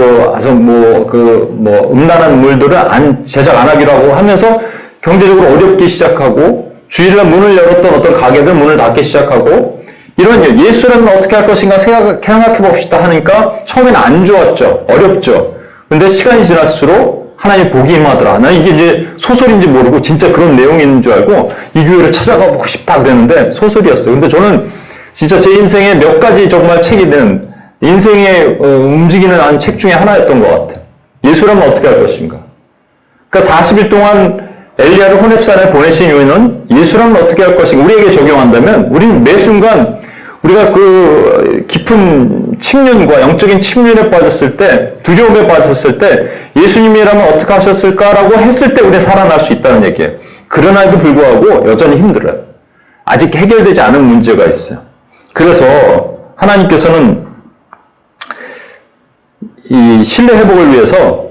음란한 물들을 제작 안 하기로 하고 하면서 경제적으로 어렵기 시작하고, 주일날 문을 열었던 어떤 가게들 문을 닫기 시작하고, 이런 예수라면 어떻게 할 것인가 생각해 봅시다 하니까 처음에는 안 좋았죠. 어렵죠. 근데 시간이 지날수록 하나님 복이 임하더라. 난 이게 이제 소설인지 모르고 진짜 그런 내용이 있는 줄 알고 이 교회를 찾아가 보고 싶다 그랬는데 소설이었어요. 근데 저는 진짜 제 인생에 몇 가지 정말 책이 되는 인생에 움직이는 책 중에 하나였던 것 같아요. 예수라면 어떻게 할 것인가. 그러니까 40일 동안 엘리야를 호렙산에 보내신 이유는 예수라면 어떻게 할 것인가. 우리에게 적용한다면 우리는 매 순간 우리가 그 깊은 침륜과 영적인 침륜에 빠졌을 때, 두려움에 빠졌을 때 예수님이라면 어떻게 하셨을까라고 했을 때 우리는 살아날 수 있다는 얘기예요. 그러나도 불구하고 여전히 힘들어요. 아직 해결되지 않은 문제가 있어요. 그래서 하나님께서는 이 신뢰 회복을 위해서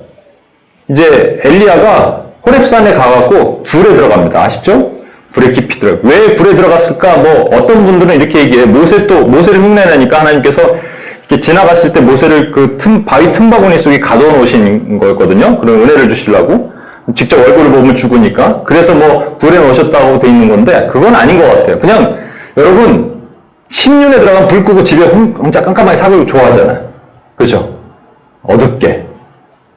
이제 엘리야가 호렙산에 가갖고 불에 들어갑니다. 아시죠? 불에 깊이 들어가요. 왜 불에 들어갔을까? 어떤 분들은 이렇게 얘기해요. 모세를 흉내내니까 하나님께서 이렇게 지나갔을 때 모세를 바위 틈바구니 속에 가둬 놓으신 거였거든요. 그런 은혜를 주시려고. 직접 얼굴을 보면 죽으니까. 그래서 불에 넣으셨다고 돼 있는 건데, 그건 아닌 것 같아요. 그냥, 여러분, 침륜에 들어가면 불 끄고 집에 혼자 깜깜하게 사고 좋아하잖아요. 그죠? 어둡게.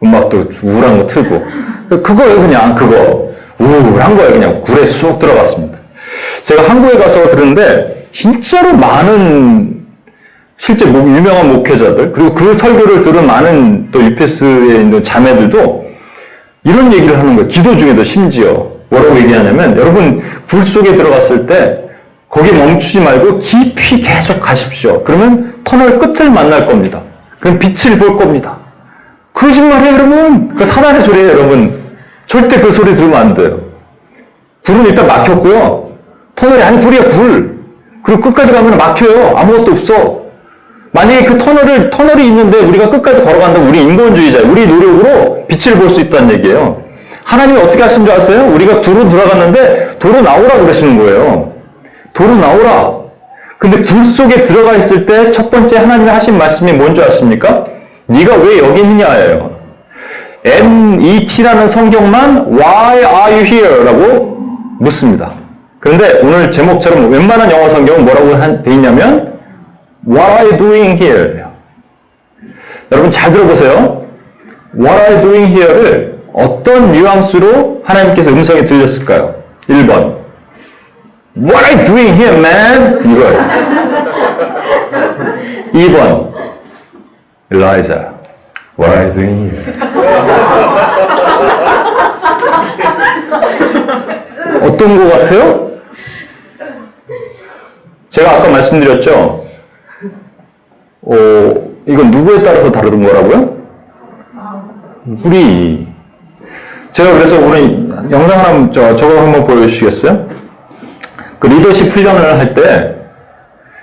음악도 우울한 거 틀고. 그거예요, 그냥, 그거. 우울한 거예요, 그냥. 굴에 쑥 들어갔습니다. 제가 한국에 가서 들었는데, 진짜로 많은, 실제 유명한 목회자들, 그리고 그 설교를 들은 많은 또 UPS에 있는 자매들도 이런 얘기를 하는 거예요. 기도 중에도 심지어. 뭐라고 얘기하냐면, 여러분, 굴 속에 들어갔을 때, 거기에 멈추지 말고 깊이 계속 가십시오. 그러면 터널 끝을 만날 겁니다. 그럼 빛을 볼 겁니다. 거짓말이에요, 여러분. 그 사단의 소리예요, 여러분. 절대 그 소리 들으면 안 돼요. 불은 일단 막혔고요. 터널이 아니 불이야, 불. 그리고 끝까지 가면 막혀요. 아무것도 없어. 만약에 그 터널이 있는데 우리가 끝까지 걸어간다면 우리 인본주의자예요. 우리 노력으로 빛을 볼 수 있다는 얘기예요. 하나님이 어떻게 하신 줄 아세요? 우리가 도로 들어갔는데 도로 나오라 그러시는 거예요. 도로 나오라. 근데 불 속에 들어가 있을 때 첫 번째 하나님이 하신 말씀이 뭔지 아십니까? 네가 왜 여기 있느냐예요. MET라는 성경만 Why are you here? 라고 묻습니다. 그런데 오늘 제목처럼 웬만한 영어 성경은 뭐라고 돼 있냐면 What are you doing here? 여러분 잘 들어보세요. What are you doing here를 어떤 뉘앙스로 하나님께서 음성이 들렸을까요? 1번. What are you doing here, man? 이거예요. 2번. Elijah. What are you doing here? 어떤 것 같아요? 제가 아까 말씀드렸죠? 이건 누구에 따라서 다르던 거라고요? 우리. 제가 그래서 우리 영상 하나, 저거 한번 보여주시겠어요? 그 리더십 훈련을 할 때,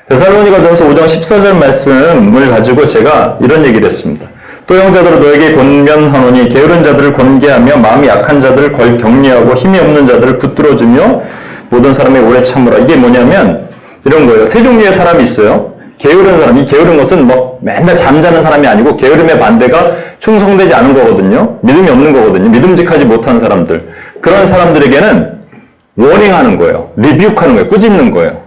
데살로니가전서 5장 14절 말씀을 가지고 제가 이런 얘기를 했습니다. 또 형제들아 너에게 권면하노니 게으른 자들을 권계하며 마음이 약한 자들을 격려하고 힘이 없는 자들을 붙들어주며 모든 사람이 오래 참으라. 이게 뭐냐면 이런 거예요. 세 종류의 사람이 있어요. 게으른 사람. 이 게으른 것은 뭐 맨날 잠자는 사람이 아니고 게으름의 반대가 충성되지 않은 거거든요. 믿음이 없는 거거든요. 믿음직하지 못한 사람들. 그런 사람들에게는 워닝하는 거예요. 리뷰하는 거예요. 꾸짖는 거예요.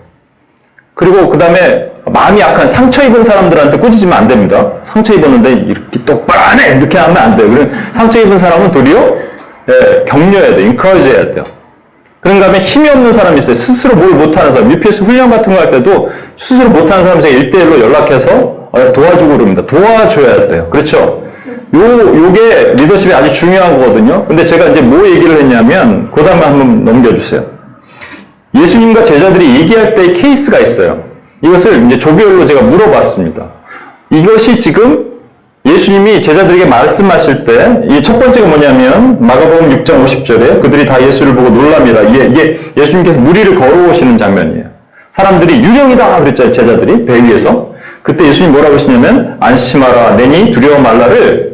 그리고 그 다음에 마음이 약한 상처 입은 사람들한테 꾸짖으면 안 됩니다. 상처 입었는데 이렇게 똑바로 안 해! 이렇게 하면 안 돼요. 그리고 상처 입은 사람은 도리어 격려해야 돼요. encourage 해야 돼요. 그런 다음에 힘이 없는 사람이 있어요. 스스로 뭘 못하는 사람. UPS 훈련 같은 거 할 때도 스스로 못하는 사람 제가 1대1로 연락해서 도와주고 그럽니다. 도와줘야 돼요. 그렇죠? 요게 리더십이 아주 중요한 거거든요. 근데 제가 이제 뭐 얘기를 했냐면, 그 다음에 한번 넘겨주세요. 예수님과 제자들이 얘기할 때의 케이스가 있어요. 이것을 이제 조별로 제가 물어봤습니다. 이것이 지금 예수님이 제자들에게 말씀하실 때, 이 첫 번째가 뭐냐면, 마가복음 6장 50절에 그들이 다 예수를 보고 놀랍니다. 이게 예수님께서 무리를 걸어오시는 장면이에요. 사람들이 유령이다 그랬잖아요, 제자들이 배 위에서. 그때 예수님이 뭐라고 하시냐면, 안심하라, 내니 두려워 말라를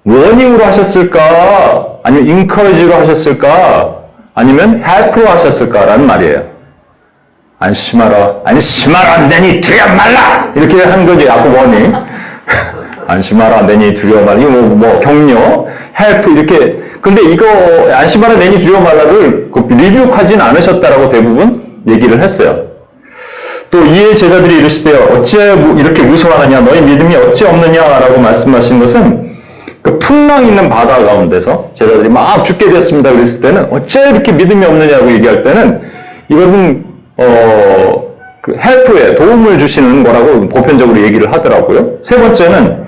워닝으로 하셨을까? 아니면 인커리지로 하셨을까? 아니면 헬프로 하셨을까라는 말이에요. 안심하라, 내니 두려워 말라! 이렇게 한 거지, 아까 워닝. 안심하라, 내니 두려워 말라. 이거 뭐 격려, 헬프, 이렇게. 근데 이거, 안심하라, 내니 두려워 말라를 리뷰하진 않으셨다라고 대부분 얘기를 했어요. 또 이에 제자들이 이르시되 어찌하여 이렇게 무서워하느냐, 너희 믿음이 어찌 없느냐라고 말씀하신 것은 그 풍랑 있는 바다 가운데서 제자들이 막 죽게 됐습니다 그랬을 때는 어째 이렇게 믿음이 없느냐고 얘기할 때는 이거는 그 헬프에 도움을 주시는 거라고 보편적으로 얘기를 하더라고요. 세 번째는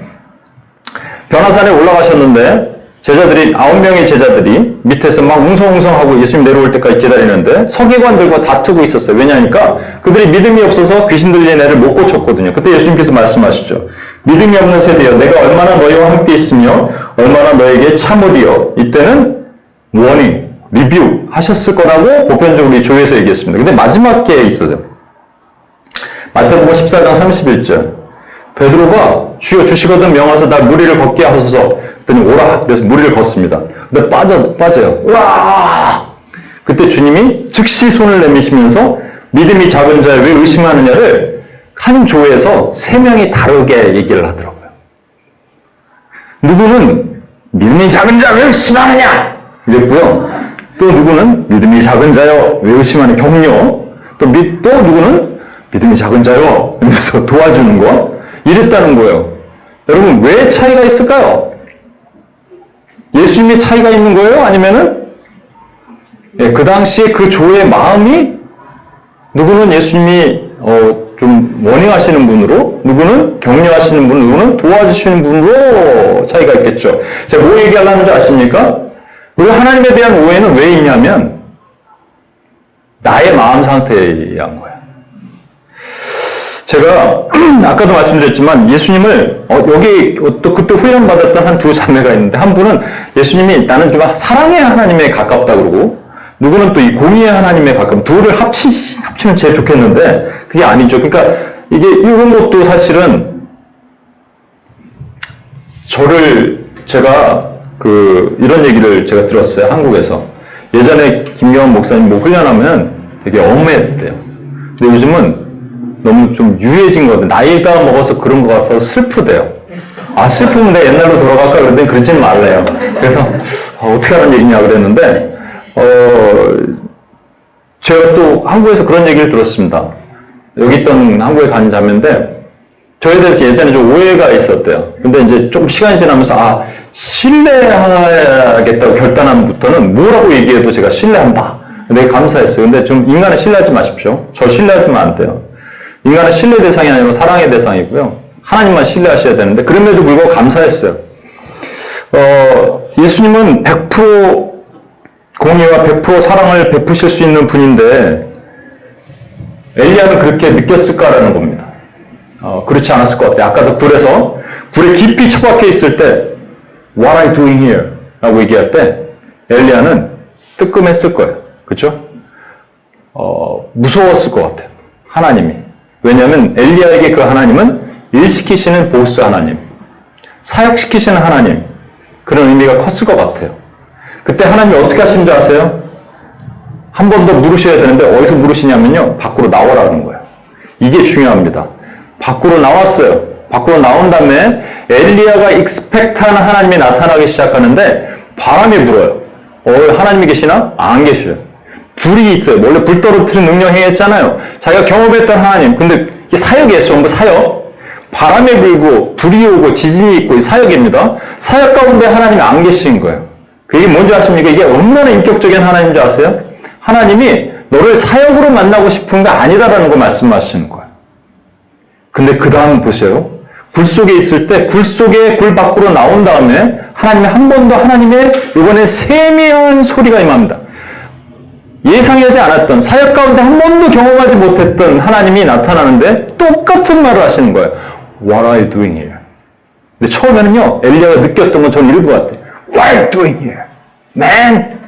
변화산에 올라가셨는데 제자들이 9명의 제자들이 밑에서 막 웅성웅성하고 예수님 내려올 때까지 기다리는데 서기관들과 다투고 있었어요. 왜냐하니까 그들이 믿음이 없어서 귀신 들린 애를 못 고쳤거든요. 그때 예수님께서 말씀하시죠. 믿음이 없는 세대여, 내가 얼마나 너희와 함께 있으며 얼마나 너에게 참으리여. 이때는 워닝, 리뷰 하셨을 거라고 보편적으로 이 조에서 얘기했습니다. 근데 마지막 게 있어요. 마태복음 14장 31절. 베드로가 주여 주시거든 명하사 날 무리를 걷게 하소서. 그랬더니 오라. 그래서 무리를 걷습니다. 근데 빠져요. 우와! 그때 주님이 즉시 손을 내미시면서 믿음이 작은 자여 왜 의심하느냐를 한 조에서 3명이 다르게 얘기를 하더라고요. 누구는 믿음이 작은 자 왜 의심하느냐 이랬고요. 또 누구는 믿음이 작은 자여 왜 의심하는 격려. 또 누구는 믿음이 작은 자여 이러면서 도와주는 거 이랬다는 거예요. 여러분 왜 차이가 있을까요? 예수님의 차이가 있는 거예요? 아니면은 그 당시에 그 조의 마음이 누구는 예수님이 좀 워닝하시는 분으로, 누구는 격려하시는 분, 누구는 도와주시는 분으로 차이가 있겠죠. 제가 뭐 얘기하려는 줄 아십니까? 우리 하나님에 대한 오해는 왜 있냐면 나의 마음 상태에 의한 거예요. 제가 아까도 말씀드렸지만 예수님을 여기 또 그때 훈련받았던 한 두 자매가 있는데 한 분은 예수님이 나는 좀 사랑의 하나님에 가깝다 그러고 누구는 또 이 공의의 하나님에 가까운 둘을 합치면 제일 좋겠는데 그게 아니죠. 그러니까 이게 이런 것도 사실은 제가 이런 얘기를 제가 들었어요. 한국에서 예전에 김경원 목사님 뭐 훈련하면 되게 엄했대요. 근데 요즘은 너무 좀 유해진 것 같아요. 나이가 먹어서 그런 거 같아서 슬프대요. 슬프면 내가 옛날로 돌아갈까 그랬더니 그러지는 말래요. 그래서 어떻게 하는 얘기냐 그랬는데 제가 또 한국에서 그런 얘기를 들었습니다. 여기 있던 한국에 간 자매인데 저에 대해서 예전에 좀 오해가 있었대요. 근데 이제 좀 시간이 지나면서, 신뢰하겠다고 결단함부터는 뭐라고 얘기해도 제가 신뢰한다. 되게 감사했어요. 근데 좀 인간을 신뢰하지 마십시오. 저 신뢰하면 안 돼요. 인간은 신뢰 대상이 아니고 사랑의 대상이고요. 하나님만 신뢰하셔야 되는데, 그럼에도 불구하고 감사했어요. 예수님은 100% 공의와 100% 사랑을 베푸실 수 있는 분인데, 엘리야는 그렇게 느꼈을까라는 겁니다. 그렇지 않았을 것 같아요. 아까도 굴에 깊이 처박혀 있을 때, What are you doing here? 라고 얘기할 때, 엘리야는 뜨끔했을 거예요. 그렇죠? 무서웠을 것 같아요. 하나님이. 왜냐하면 엘리야에게 그 하나님은 일시키시는 보스 하나님, 사역시키시는 하나님, 그런 의미가 컸을 것 같아요. 그때 하나님이 어떻게 하시는 줄 아세요? 한 번 더 물으셔야 되는데 어디서 물으시냐면요, 밖으로 나오라는 거예요. 이게 중요합니다. 밖으로 나왔어요. 밖으로 나온 다음에 엘리야가 익스펙트하는 하나님이 나타나기 시작하는데 바람이 불어요. 하나님이 계시나? 안 계셔요. 불이 있어요. 원래 불 떨어뜨리는 능력 행했잖아요. 자기가 경험했던 하나님. 근데 이게 사역이에요. 전부 사역. 바람이 불고 불이 오고 지진이 있고 사역입니다. 사역 가운데 하나님이 안 계신 거예요. 그게 뭔지 아십니까? 이게 얼마나 인격적인 하나님인 줄 아세요? 하나님이 너를 사역으로 만나고 싶은 거 아니다라는 거 말씀하시는 거예요. 근데 그 다음 보세요. 굴 속에 있을 때 굴 속에 굴 밖으로 나온 다음에 하나님이 한 번 더 하나님의 이번에 세미한 소리가 임합니다. 예상하지 않았던 사역 가운데 한 번도 경험하지 못했던 하나님이 나타나는데 똑같은 말을 하시는 거예요. What are you doing here? 근데 처음에는요, 엘리야가 느꼈던 건 전 일부 같아요. What are you doing here? Man!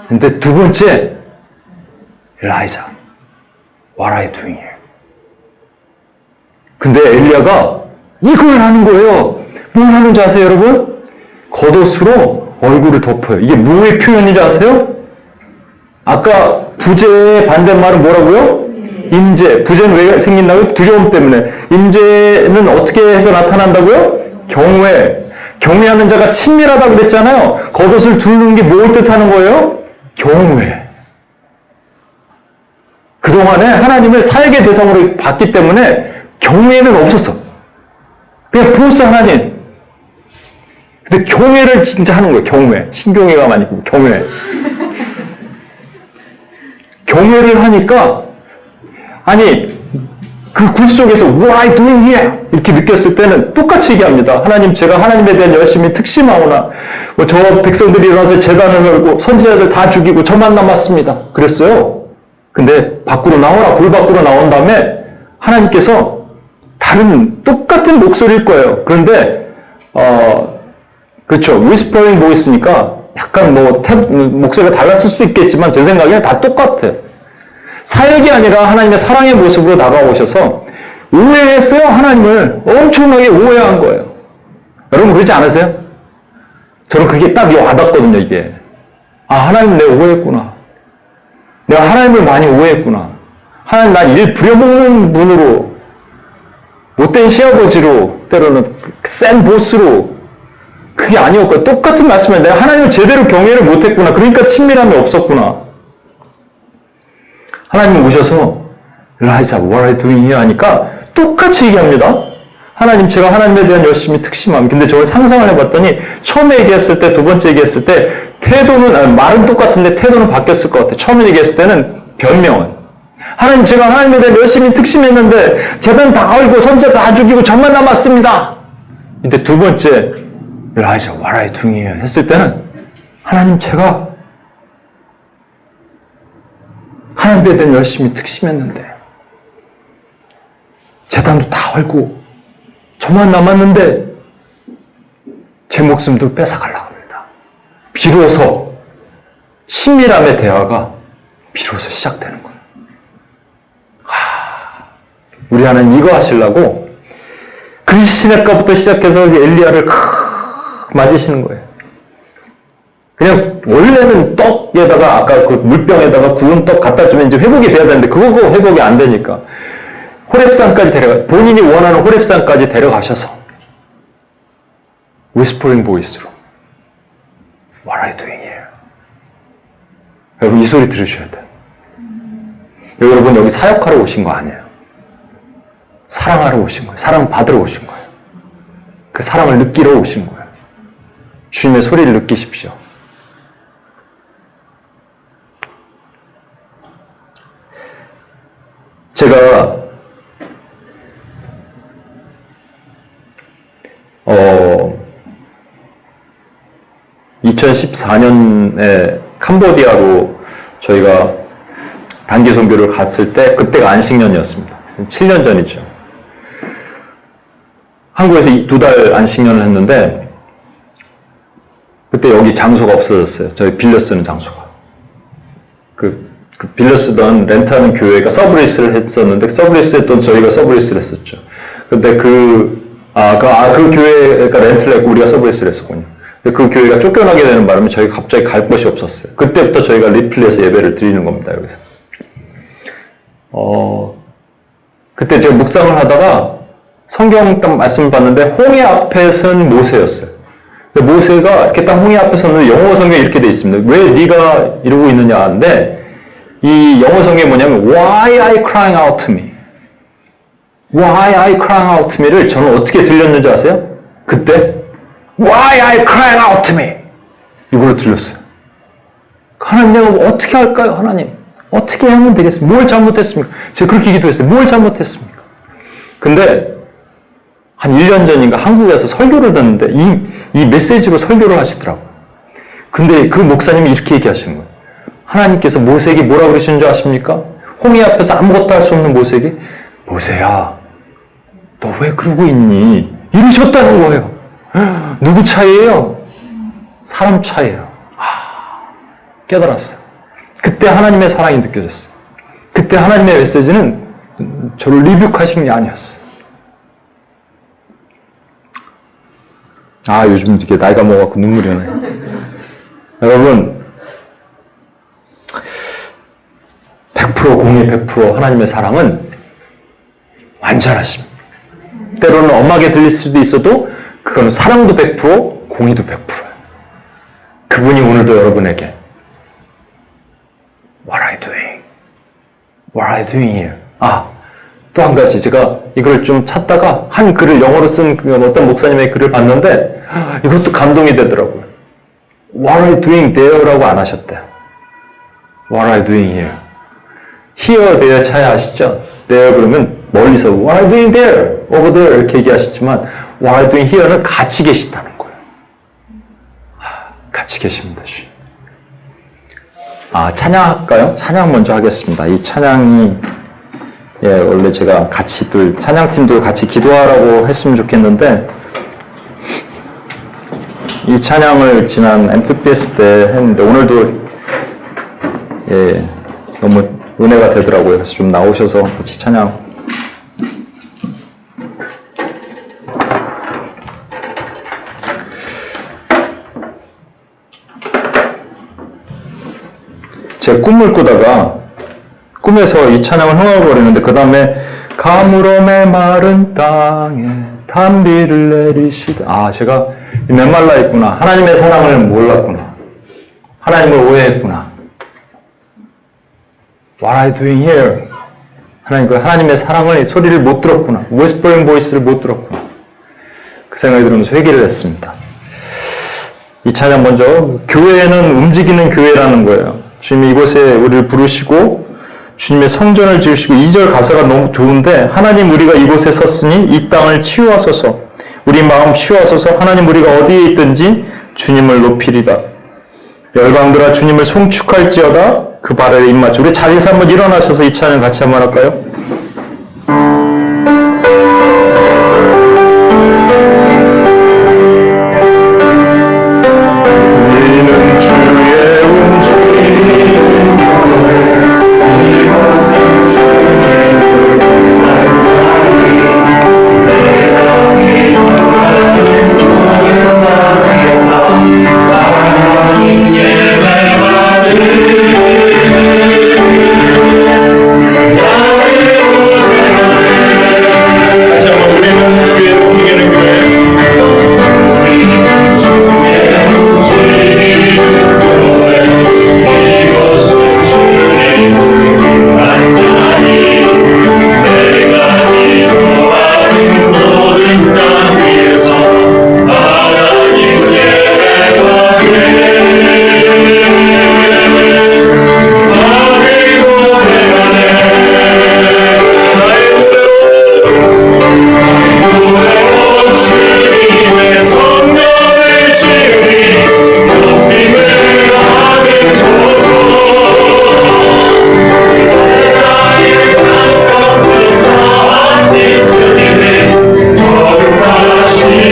근데 두 번째, 엘라이자, What are you doing here? 근데 엘리야가 이걸 하는 거예요. 뭘 하는지 아세요, 여러분? 겉옷으로 얼굴을 덮어요. 이게 뭐의 표현인지 아세요? 아까 부재의 반대말은 뭐라고요? 임재. 부재는 왜 생긴다고요? 두려움 때문에. 임재는 어떻게 해서 나타난다고요? 경외. 경외하는 자가 친밀하다고 그랬잖아요. 겉옷을 두르는 게 뭘 뜻하는 거예요? 경외. 그동안에 하나님을 사역의 대상으로 봤기 때문에 경외는 없었어. 그냥 보스 하나님. 근데 경외를 진짜 하는 거예요. 경외. 신경외가 아니고 경외. 경외를 하니까 그 굴 속에서 What are you doing here? 이렇게 느꼈을 때는 똑같이 얘기합니다. 하나님, 제가 하나님에 대한 열심히 특심하오나 저 백성들이 일어나서 제단을 걸고 선지자들 다 죽이고 저만 남았습니다. 그랬어요. 근데 밖으로 나오라. 굴 밖으로 나온 다음에 하나님께서 다른 똑같은 목소리일 거예요. 그런데 그렇죠. whispering voice니까 약간 목소리가 달랐을 수도 있겠지만 제 생각에는 다 똑같아. 사역이 아니라 하나님의 사랑의 모습으로 다가오셔서 오해했어요. 하나님을 엄청나게 오해한 거예요. 여러분 그렇지 않으세요? 저는 그게 딱 와닿거든요. 이게 하나님 내가 오해했구나. 내가 하나님을 많이 오해했구나. 하나님 난 일 부려먹는 분으로, 못된 시아버지로, 때로는 센 보스로, 그게 아니었고 똑같은 말씀을 내가 하나님을 제대로 경외를 못했구나. 그러니까 친밀함이 없었구나. 하나님이 오셔서 엘라이자, what are you doing here? 하니까 똑같이 얘기합니다. 하나님, 제가 하나님에 대한 열심히 특심함. 근데 저걸 상상을 해봤더니 처음에 얘기했을 때, 두 번째 얘기했을 때 태도는, 말은 똑같은데 태도는 바뀌었을 것 같아요. 처음에 얘기했을 때는 변명은, 하나님, 제가 하나님에 대한 열심히 특심했는데 재단 다 걸고 선자 다 죽이고 저만 남았습니다. 근데 두 번째, 엘라이자, what are you doing here? 했을 때는 하나님, 제가 하나님에 대한 열심히 특심했는데 재단도 다 걸고 저만 남았는데 제 목숨도 뺏어가려고 합니다. 비로소 친밀함의 대화가 비로소 시작되는 거예요. 우리 하나님 이거 하시려고 그리시네가부터 시작해서 엘리야를 맞으시는 거예요. 그냥 원래는 떡에다가 아까 그 물병에다가 구운 떡 갖다 주면 이제 회복이 돼야 되는데 그거 회복이 안 되니까 호렙산까지 본인이 원하는 호렙산까지 데려가셔서 whispering voice로 What are you doing here? 여러분 이 소리 들으셔야 돼요. 여러분 여기 사역하러 오신 거 아니에요. 사랑하러 오신 거예요. 사랑받으러 오신 거예요. 그 사랑을 느끼러 오신 거예요. 주님의 소리를 느끼십시오. 제가 2014년에 캄보디아로 저희가 단기 선교를 갔을 때 그때가 안식년이었습니다. 7년 전이죠. 한국에서 2달 안식년을 했는데 그때 여기 장소가 없어졌어요. 저희 빌려 쓰는 장소가. 그 빌려 쓰던 렌트하는 교회가 서브리스를 했었는데 서브리스 했던 저희가 서브리스를 했었죠. 근데 그 교회가 렌트를 했고 우리가 서브리스를 했었군요. 그 교회가 쫓겨나게 되는 바람에 저희가 갑자기 갈 곳이 없었어요. 그때부터 저희가 리플리에서 예배를 드리는 겁니다, 여기서. 그때 제가 묵상을 하다가 성경 딱 말씀을 봤는데 홍해 앞에 선 모세였어요. 근데 모세가 이렇게 딱 홍해 앞에 섰는데 영어 성경에 이렇게 돼 있습니다. 왜 네가 이러고 있느냐 하는데 이 영어 성경이 뭐냐면 Why are you crying out to me? Why are you crying out to me를 저는 어떻게 들렸는지 아세요? 그때 Why are you crying out to me? 이걸로 들렸어요. 하나님 내가 어떻게 할까요? 하나님 어떻게 하면 되겠습니까? 뭘 잘못했습니까? 제가 그렇게 기도했어요. 뭘 잘못했습니까? 근데 한 1년 전인가 한국에서 설교를 듣는데 이 메시지로 설교를 하시더라고요. 근데 그 목사님이 이렇게 얘기하시는 거예요. 하나님께서 모세에게 뭐라 그러시는 줄 아십니까? 홍해 앞에서 아무것도 할 수 없는 모세에게 모세야 너 왜 그러고 있니? 이러셨다는 거예요. 누구 차이예요? 사람 차이예요. 깨달았어요. 그때 하나님의 사랑이 느껴졌어요. 그때 하나님의 메시지는 저를 리뷰하시는 게 아니었어요. 요즘 이렇게 나이가 먹어갖고 눈물이 나요. 여러분 100% 공의 100% 하나님의 사랑은 완전하십니다. 때로는 엄하게 들릴 수도 있어도 그건 사랑도 100% 공의도 100%예요. 그분이 오늘도 여러분에게 What are you doing? What are you doing here? 또 한 가지 제가 이걸 좀 찾다가 한 글을 영어로 쓴 어떤 목사님의 글을 봤는데 이것도 감동이 되더라고요. What are you doing there라고 안 하셨대요. What are you doing here? Here, there 차이 아시죠? there 그러면 멀리서 What are you doing there? Over there 이렇게 얘기하시지만 What are you doing here는 같이 계시다는 거예요. 같이 계십니다. 찬양할까요? 찬양 먼저 하겠습니다. 이 찬양이 원래 제가 같이 찬양팀도 같이 기도하라고 했으면 좋겠는데 이 찬양을 지난 M2PS 때 했는데 오늘도 너무 은혜가 되더라고요. 그래서 좀 나오셔서 같이 찬양. 제가 꿈을 꾸다가 꿈에서 이 찬양을 흥얼거리는데 그 다음에 가물음의 마른 땅에 단비를 내리시다. 제가 메말라 있구나. 하나님의 사랑을 몰랐구나. 하나님을 오해했구나. What are you doing here? 하나님의 사랑을 소리를 못 들었구나. Whispering voice를 못 들었구나. 그 생각이 들으면서 회개를 했습니다. 이 찬양 먼저 교회는 움직이는 교회라는 거예요. 주님이 이곳에 우리를 부르시고 주님의 성전을 지으시고 2절 가사가 너무 좋은데 하나님 우리가 이곳에 섰으니 이 땅을 치유하소서 우리 마음 치유하소서 하나님 우리가 어디에 있든지 주님을 높이리다. 열방들아 주님을 송축할지어다 그 발에 입맞추. 우리 자리에서 한번 일어나셔서 이 찬양 같이 한번 할까요? 우리는 주의 움직이는 교회 이곳은 주의 내가 기도하는 모든 마음에서 하나님 예배받으리 나를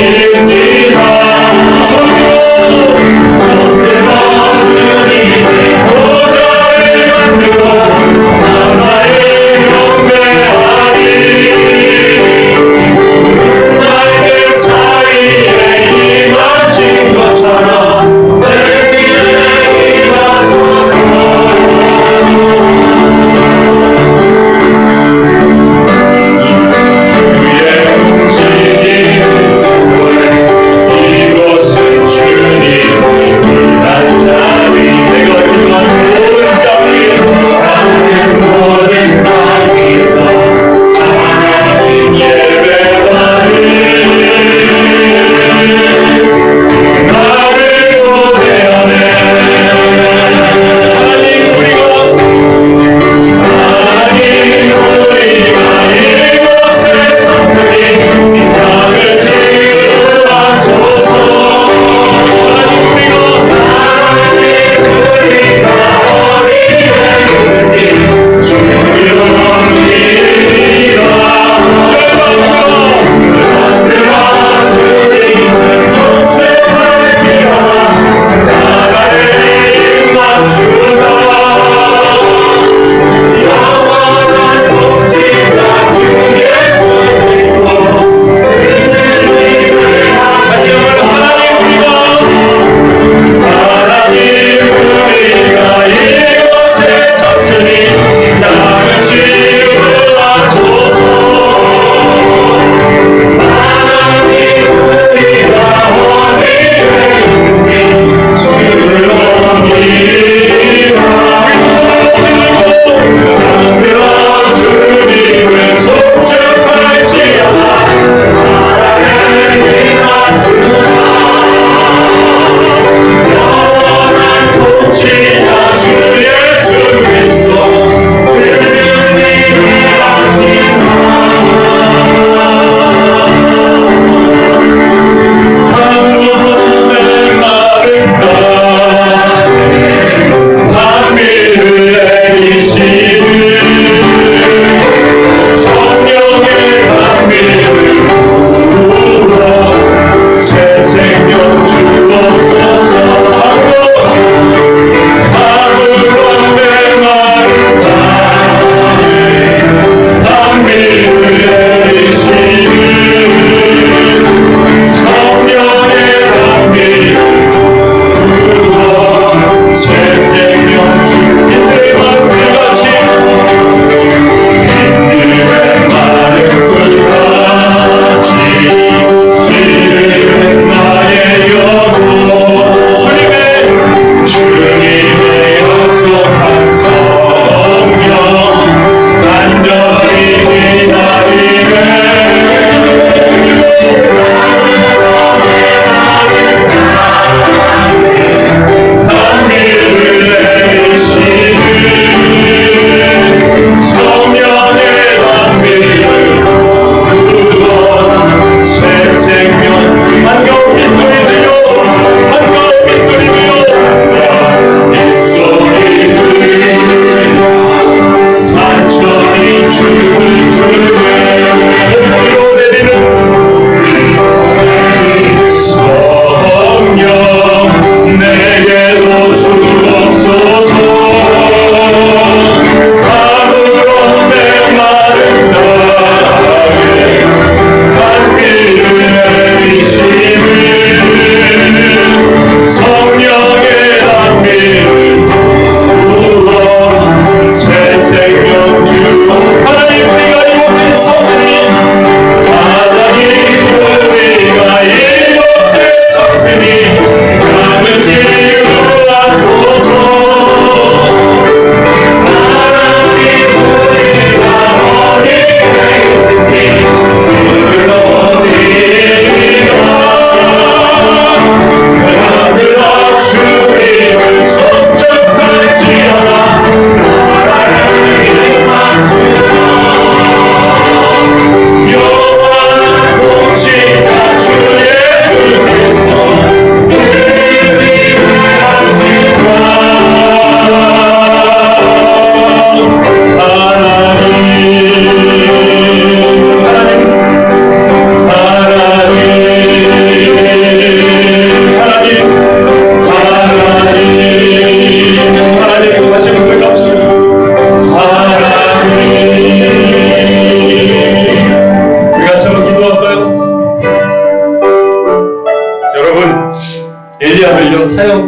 거룩하십니다. 손으로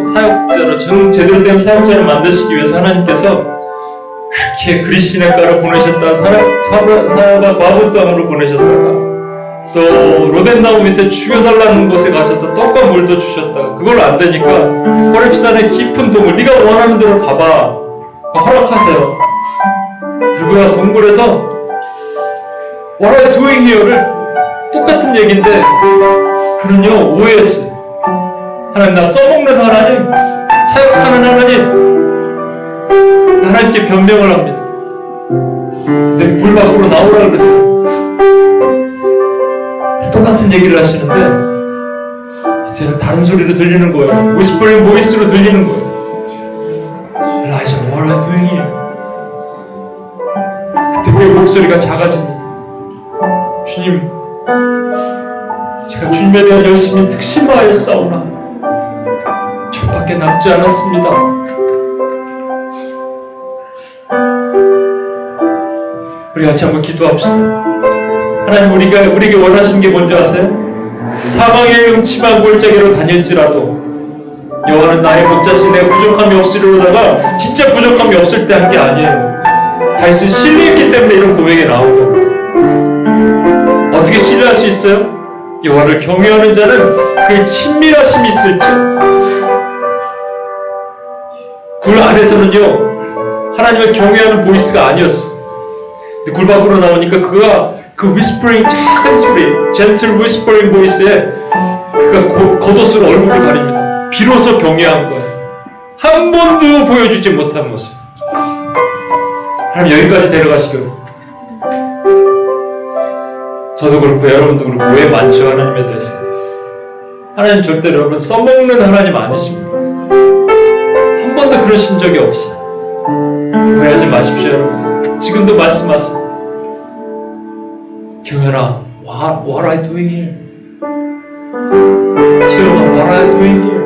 사역자로 제대로 된 사역자를 만드시기 위해서 하나님께서 그렇게 그리시네가로 보내셨다, 사라가 과부 땅으로 보내셨다가 또 로덴나무 밑에 죽여달라는 곳에 가셨다, 떡과 물도 주셨다가 그걸 안 되니까 호렙산의 깊은 동굴, 네가 원하는 대로 가봐, 허락하세요. 그리고요, 동굴에서 What are you doing here를 똑같은 얘기인데 그는요 오해했어요. 하나님, 나 써먹는 하나님, 사역하는 하나님, 하나님께 변명을 합니다. 근데 물 밖으로 나오라 그랬어요. 똑같은 얘기를 하시는데 이제는 다른 소리로 들리는 거예요. 위스퍼링 보이스로 들리는 거예요. 엘라이자, what are you doing here? 그때 그 목소리가 작아집니다. 주님, 제가 주님에 대한 열심히 특심하여 싸우나 저밖에 남지 않았습니다. 우리 같이 한번 기도합시다. 하나님, 우리에게 원하시는 게 뭔지 아세요? 사망의 음침한 골짜기로 다닐지라도 여호와는 나의 목자시, 내가 부족함이 없으리로다가 진짜 부족함이 없을 때 한 게 아니에요. 다윗은 신뢰했기 때문에 이런 고백이 나온 거예요. 어떻게 신뢰할 수 있어요? 여호와를 경외하는 자는 그의 친밀하심이 있을 때. 굴 안에서는요 하나님을 경외하는 보이스가 아니었어. 근데 굴 밖으로 나오니까 그가 그 위스퍼링, 작은 소리, 젠틀 위스퍼링 보이스에 그가 겉옷으로 얼굴을 가립니다. 비로소 경외한 거예요. 한 번도 보여주지 못한 모습. 하나님, 여기까지 데려가시길. 저도 그렇고 여러분도 그렇고 오해 많죠, 하나님에 대해서. 하나님 절대로 여러분 써먹는 하나님 아니십니다. 한 번도 그러신 적이 없어요. 오해하지 마십시오, 여러분. 지금도 말씀하세요. 경현아, what are you doing here? 채영아, what are you doing here?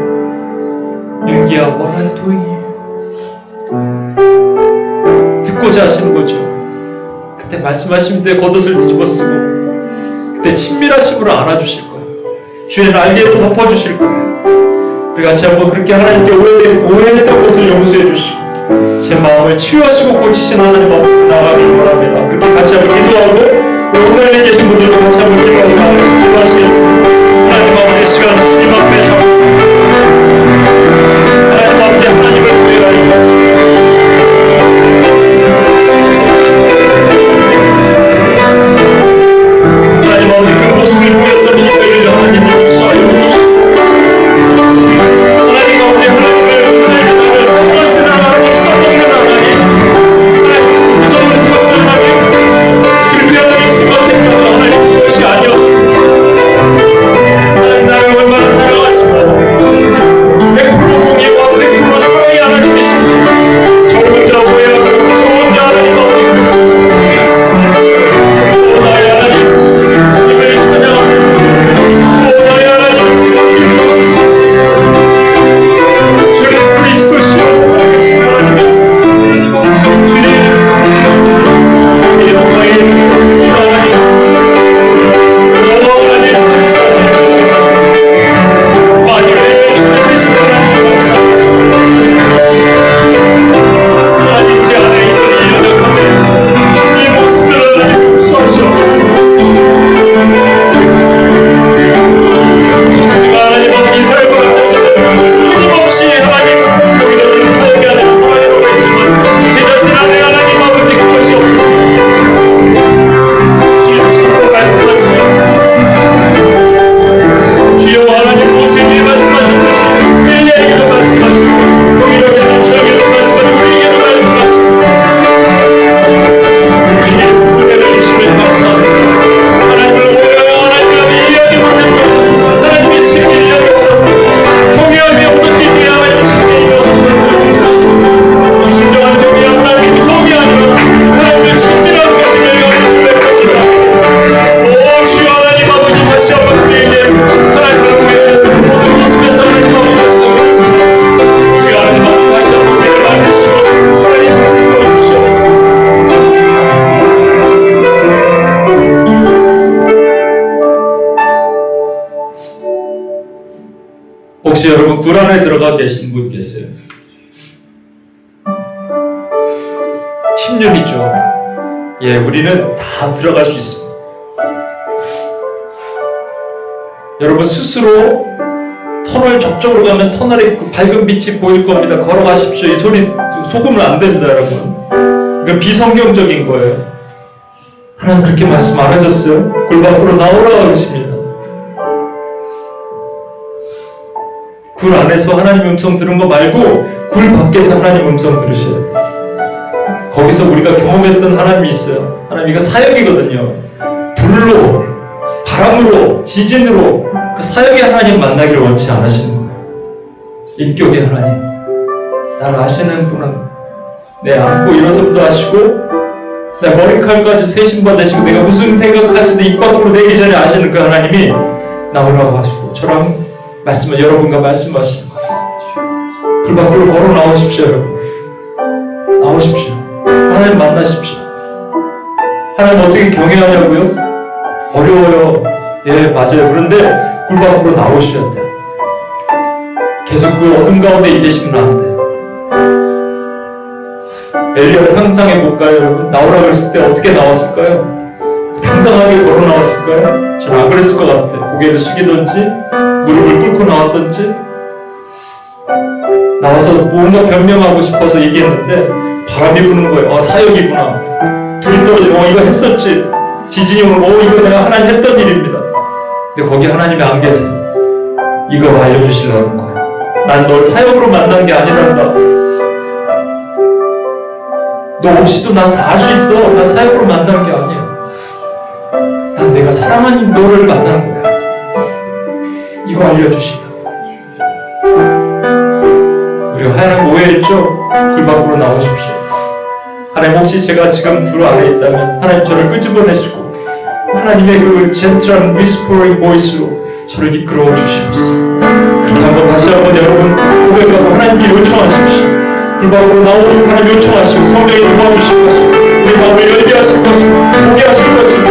윤기야, what are you doing here? 듣고자 하시는 거죠. 그때 말씀하시면 때 겉옷을 뒤집어 쓰고 그때 친밀하심으로 안아주실 거예요. 주의 날개로 덮어주실 거예요. 우리 같이 한번 그렇게 하나님께 오해했던 것을 용서해 주시고 제 마음을 치유하시고 고치신 하나님 앞에 나가길 바랍니다. 그렇게 같이 한번 기도하고 오늘에 계신 분들도 같이 한번 기도하고 나가겠습니다. 기도하시겠습니다. 하나님 아버지, 시간 주님 앞에 잡고 하나님 앞에 하나님을 구해가니까 하나님 아버지, 그 모습을 보였던 이들을 하나님 용서하여 주시옵소서. 하나님 아버지, 하나님을 사랑하시는 하나님, 써먹는 하나님, 하나님 무서운 것을 하나님, 그렇게 하나님 생각했다가 하나님 그것이 아니었습니다. 하나님 나를 얼마나 사랑하시나 굴 안에 들어가 계신 분 계세요. 10년이죠. 예, 우리는 다 들어갈 수 있습니다. 여러분 스스로 터널 저쪽으로 가면 터널에 그 밝은 빛이 보일 겁니다. 걸어가십시오. 이 소리 속으면 안 됩니다, 여러분. 이건 비성경적인 거예요. 하나님 그렇게 말씀 안 하셨어요? 굴 밖으로 나오라 그러십니다. 굴 안에서 하나님 음성 들은 거 말고 굴 밖에서 하나님 음성 들으셔야 돼요. 거기서 우리가 경험했던 하나님이 있어요. 하나님 이거 사역이거든요. 불로, 바람으로, 지진으로 그 사역의 하나님 만나기를 원치 않으시는 거예요. 인격의 하나님. 나를 아시는 분은 내 안고 일어섬도 아시고 내 머리칼까지 세심받으시고 내가 무슨 생각하시는데 입 밖으로 내기 전에 아시는 그 하나님이 나오라고 하시고 저랑 여러분과 말씀하시고 불 밖으로 걸어 나오십시오. 여러분 나오십시오. 하나님 만나십시오. 하나님 어떻게 경외하냐고요? 어려워요. 예, 맞아요. 그런데 굴 밖으로 나오셔야 돼요. 계속 그 어둠 가운데 계시면 안 돼요. 엘리야를 상상해 볼까요, 여러분? 나오라 그랬을 때 어떻게 나왔을까요? 당당하게 걸어 나왔을까요? 저는 안 그랬을 것 같아요. 고개를 숙이든지 무릎을 꿇고 나왔든지 나와서 뭔가 변명하고 싶어서 얘기했는데 바람이 부는 거예요. 사역이구나. 불이 떨어지고 이거 했었지. 지진이 오고 이거 내가 하나님 했던 일입니다. 근데 거기 하나님이 안 계세요. 이거 알려주시려는 거예요. 난 널 사역으로 만난 게 아니란다. 너 없이도 난 다 할 수 있어. 난 사역으로 만난 게 아니야. 난 내가 사랑하는 너를 만나는 거야. 이거 알려주신다고. 우리가 하나님 오해했죠? 굴 밖으로 나오십시오. 하나님 혹시 제가 지금 굴 안에 있다면 하나님 저를 끄집어내시고 하나님의 그 젠틀한 whispering voice로 저를 이끌어 주시옵소서. 그렇게 한번 다시 한번 여러분 고백하고 하나님께 요청하십시오. 굴 밖으로 나오도록 하나님 요청하시고 성령이 도와주실 것이고 우리 마음을 열게 하실 것이고 보게 하실 것이고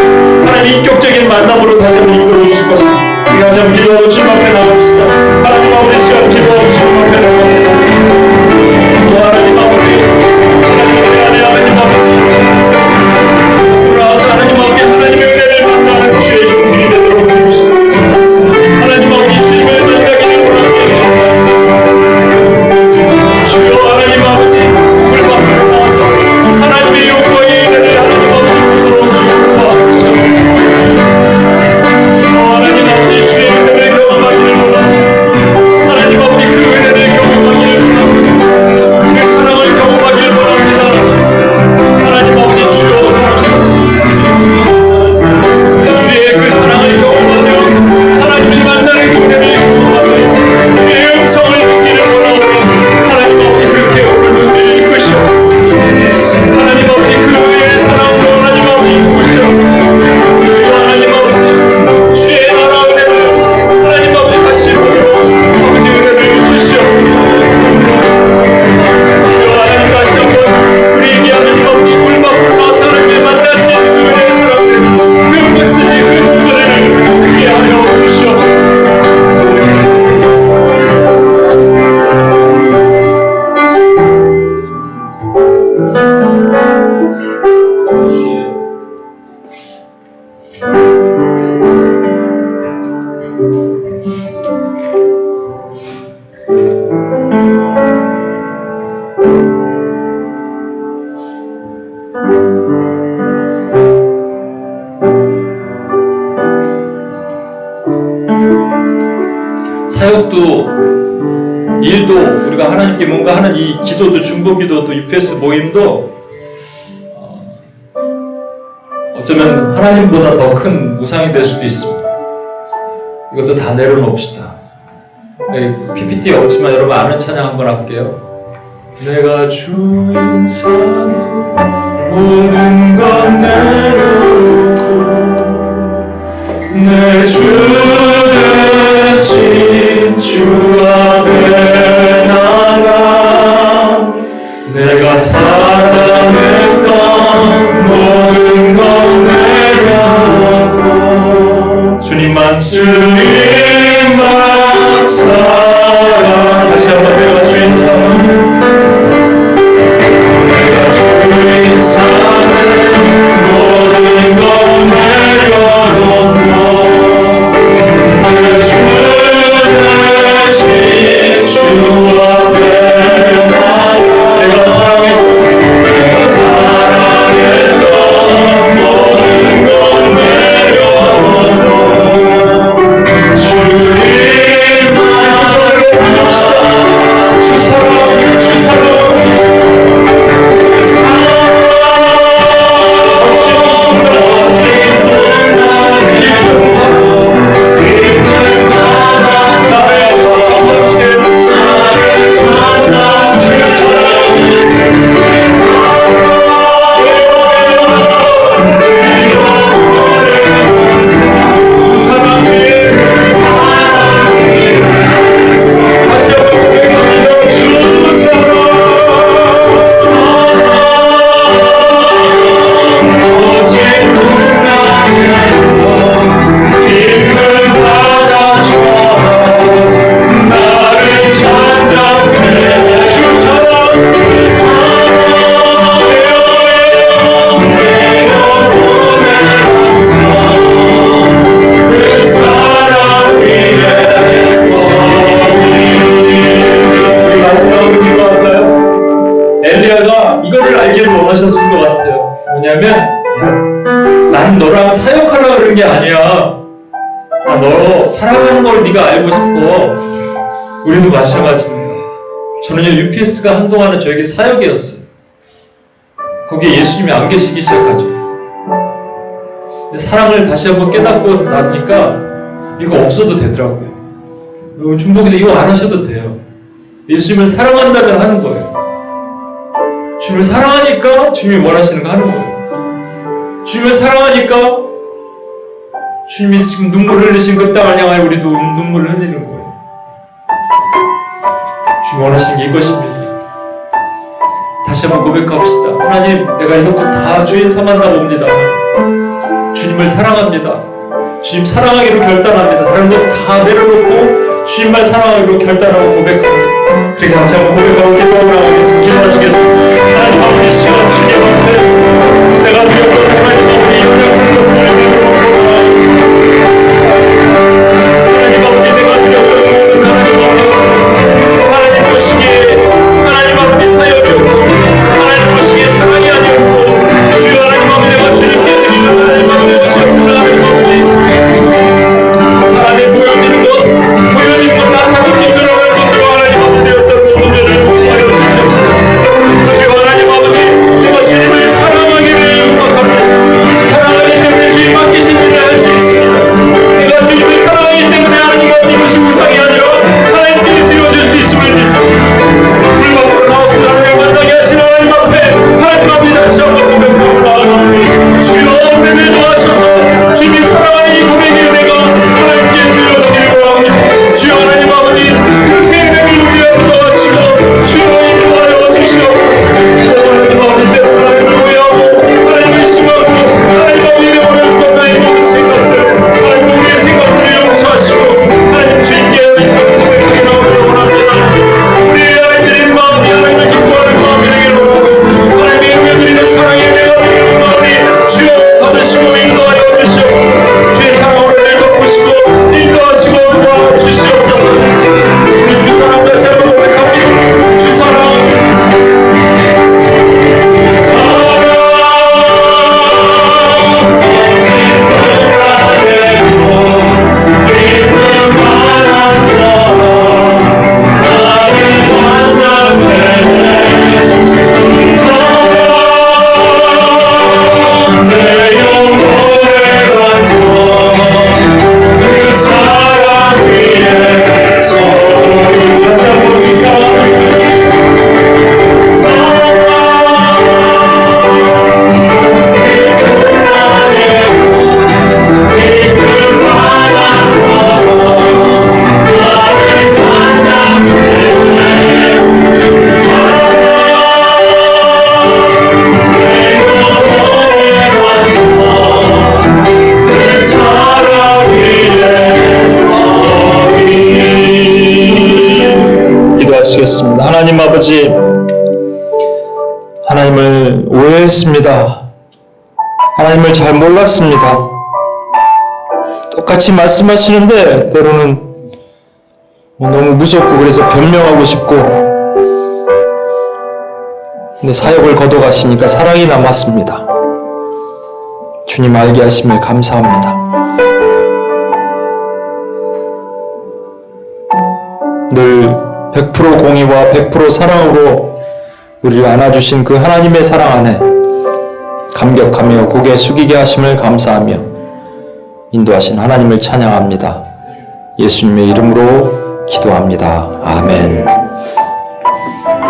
하나님의 인격적인 만남으로 다시 한번 이끌어 주실 것이고 우리 다시 한번 기도하고 주님 앞에 나옵시다. 하나님 아버지 시간 기도하고 주님 앞에 나옵니다. 하나님 아버지 하나님 아버지 돌아와서 하나님 아버지 하나님의 은혜를 만나는 주의 종들이 되도록 해주시옵소서. 하나님 아버지 주님을 만나기를 원합니다. 주여 하나님 아버지 물 밖으로 나와서 하나님의 영광의 은혜를 하나님 아버지 보도록 주옵소서. 하나님 아버지 주의 은혜를 경험하기를 원합니다. 하나님 아버지 그 은혜를 경험하기를 원합니다. 그 사랑을 경험하기를 원합니다. 하나님 아버지 주여 도와주옵소서. 주의 그 사랑을 경험하며 하나님을 만나는 그 은혜를 경험하며 주의 음성을 듣기를 원하오니 하나님 아버지 그 깨우는 은혜를 이끄시옵소서. 하나님 아버지 그 은혜의 사랑으로 하나님 아버지 이끄시옵소서. 주여 하나님 아버지 주의 나라 은혜를 하나님 아버지 다시 보도록 아버지 은혜를 주시옵소서. 주여 하나님 다시 한번 우리에게 하나님 아버지 굴 밖으로 나와서 하나님을 만날 수 있는 그 은혜의 사랑을 그 메시지 그 목소리를 듣게 하여 주시옵소서. 사역도 일도 우리가 하나님께 뭔가 하는 이 기도도 중보기도도 UPS 모임도 어쩌면 하나님보다 더 큰 우상이 될 수도 있습니다. 이것도 다 내려놓읍시다. PPT에 없지만 여러분 아는 찬양 한번 할게요. 내가 주 인상에 모든 것 내려놓고 내 주 대신 주 앞에 나가 내가 사랑했던 모든 것 내려놓고 주님만 사랑 이거를 알기를 원하셨을 것 같아요. 뭐냐면 나는 너랑 사역하려고 그런 게 아니야. 나 너 사랑하는 걸 네가 알고 싶어. 우리도 마찬가지입니다. 저는요, UPS가 한동안은 저에게 사역이었어요. 거기에 예수님이 안 계시기 시작하죠. 근데 사랑을 다시 한번 깨닫고 나니까 이거 없어도 되더라고요. 중복인데 이거 안 하셔도 돼요. 예수님을 사랑한다면 하는 거예요. 주님을 사랑하니까 주님이 원하시는 거 하는 거예요. 주님을 사랑하니까 주님이 지금 눈물을 흘리신 그 땅을 향하여 우리도 눈물을 흘리는 거예요. 주님 원하시는 게 이것입니다. 다시 한번 고백합시다. 하나님, 내가 이것도 다 주인 삼았나 봅니다. 주님을 사랑합니다. 주님 사랑하기로 결단합니다. 다른 것 다 내려놓고 주님만 사랑하기로 결단하고 고백합니다. 그렇게 다시 한번 고백하고 기도하고 나가겠습니다. 기도하시겠습니다. 하나님 아버지, 시간 주님 앞에 내가 드렸던 하나님 아버지 연약한 것들을 내려놓고 하나님 아버지, 내가 드렸던 모든 하나님 아버지, 하나님 보시기에 하나님 아버지 사역이었고 하나님 보시기에 사랑이 아니었고 주여 하나님 아버지, 내가 주님께 드리는 하나님 아버지 것이었으나 하나님 아버지 사람이 보여지는 것 나타나고 힘들어하는 것으로 하나님 아버지 되었던 모든 죄를 용서하여 주시옵소서. 주여 하나님 아버지, 내가 주님을 사랑하기를 부탁합니다. 사랑하기 때문에 주님 맡기신 일을 할 수 있습니다. 내가 주님을 사랑하기 때문에 하나님 아버지 이것이 우상이 아니라 하나님께서 드려줄 수 있음을 믿습니다. 물 밖으로 나와서 하나님을 만나게 하시는 하나님 앞에 하나님 아버지 다시 한번 고백하고 나아갑니다. 주여 은혜를 더하셔서 주님이 사랑하는 이 고백의 은혜가 하나님께 들려주기를 원합니다. 주여 하나님 아버지, 그 계획을 우리에게 더하시고 주여 인도하여 주시옵소서. 하나님 아버지, 내 하나님을 위하고 하나님을 심하고 하나님 아버지의 어려웠던 나의 모든 생각들 하나님 우리의 생각들을 용서하시고 하나님 주님께 고백하게 나오기를 원합니다. 우리의 하나님의 마음이 하나님을 기뻐하는 마음이 되기를 원하고 하나님의 의미드리는 사랑의 은혜가 되기를 원하오니 주여 받으시고 인도하여 주시옵소서. 주의 사랑으로 내 덮으시고 인도하시고 도와주시옵소서. 우리 주 사랑 다시 한번 고백합니다. 주 사랑, 기도하시겠습니다. 하나님 아버지, 하나님을 오해했습니다. 하나님을 잘 몰랐습니다. 똑같이 말씀하시는데 때로는 너무 무섭고 그래서 변명하고 싶고, 근데 사역을 거둬가시니까 사랑이 남았습니다. 주님 알게 하심을 감사합니다. 늘 100% 공의와 100% 사랑으로 우리를 안아주신 그 하나님의 사랑 안에 감격하며 고개 숙이게 하심을 감사하며 인도하신 하나님을 찬양합니다. 예수님의 이름으로 기도합니다. 아멘.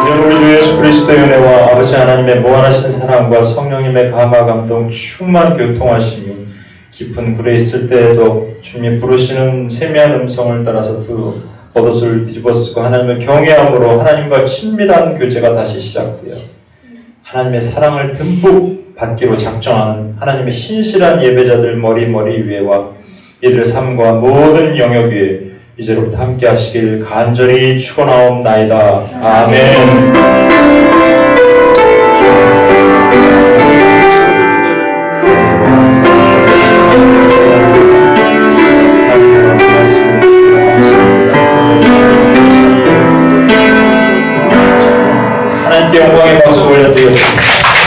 이제 우리 주 예수 그리스도의 은혜와 아버지 하나님의 무한하신 사랑과 성령님의 감화 감동 충만 교통하심이 깊은 굴에 있을 때에도 주님이 부르시는 세미한 음성을 따라서 그 겉옷을 뒤집어 쓰고 하나님을 경외함으로 하나님과 친밀한 교제가 다시 시작되어 하나님의 사랑을 듬뿍 받기로 작정하는 하나님의 신실한 예배자들 머리 위에와 이들의 삶과 모든 영역 위에 이제로부터 함께 하시길 간절히 축원하옵나이다. 아멘. 하나님께 영광의 박수 올려드리겠습니다.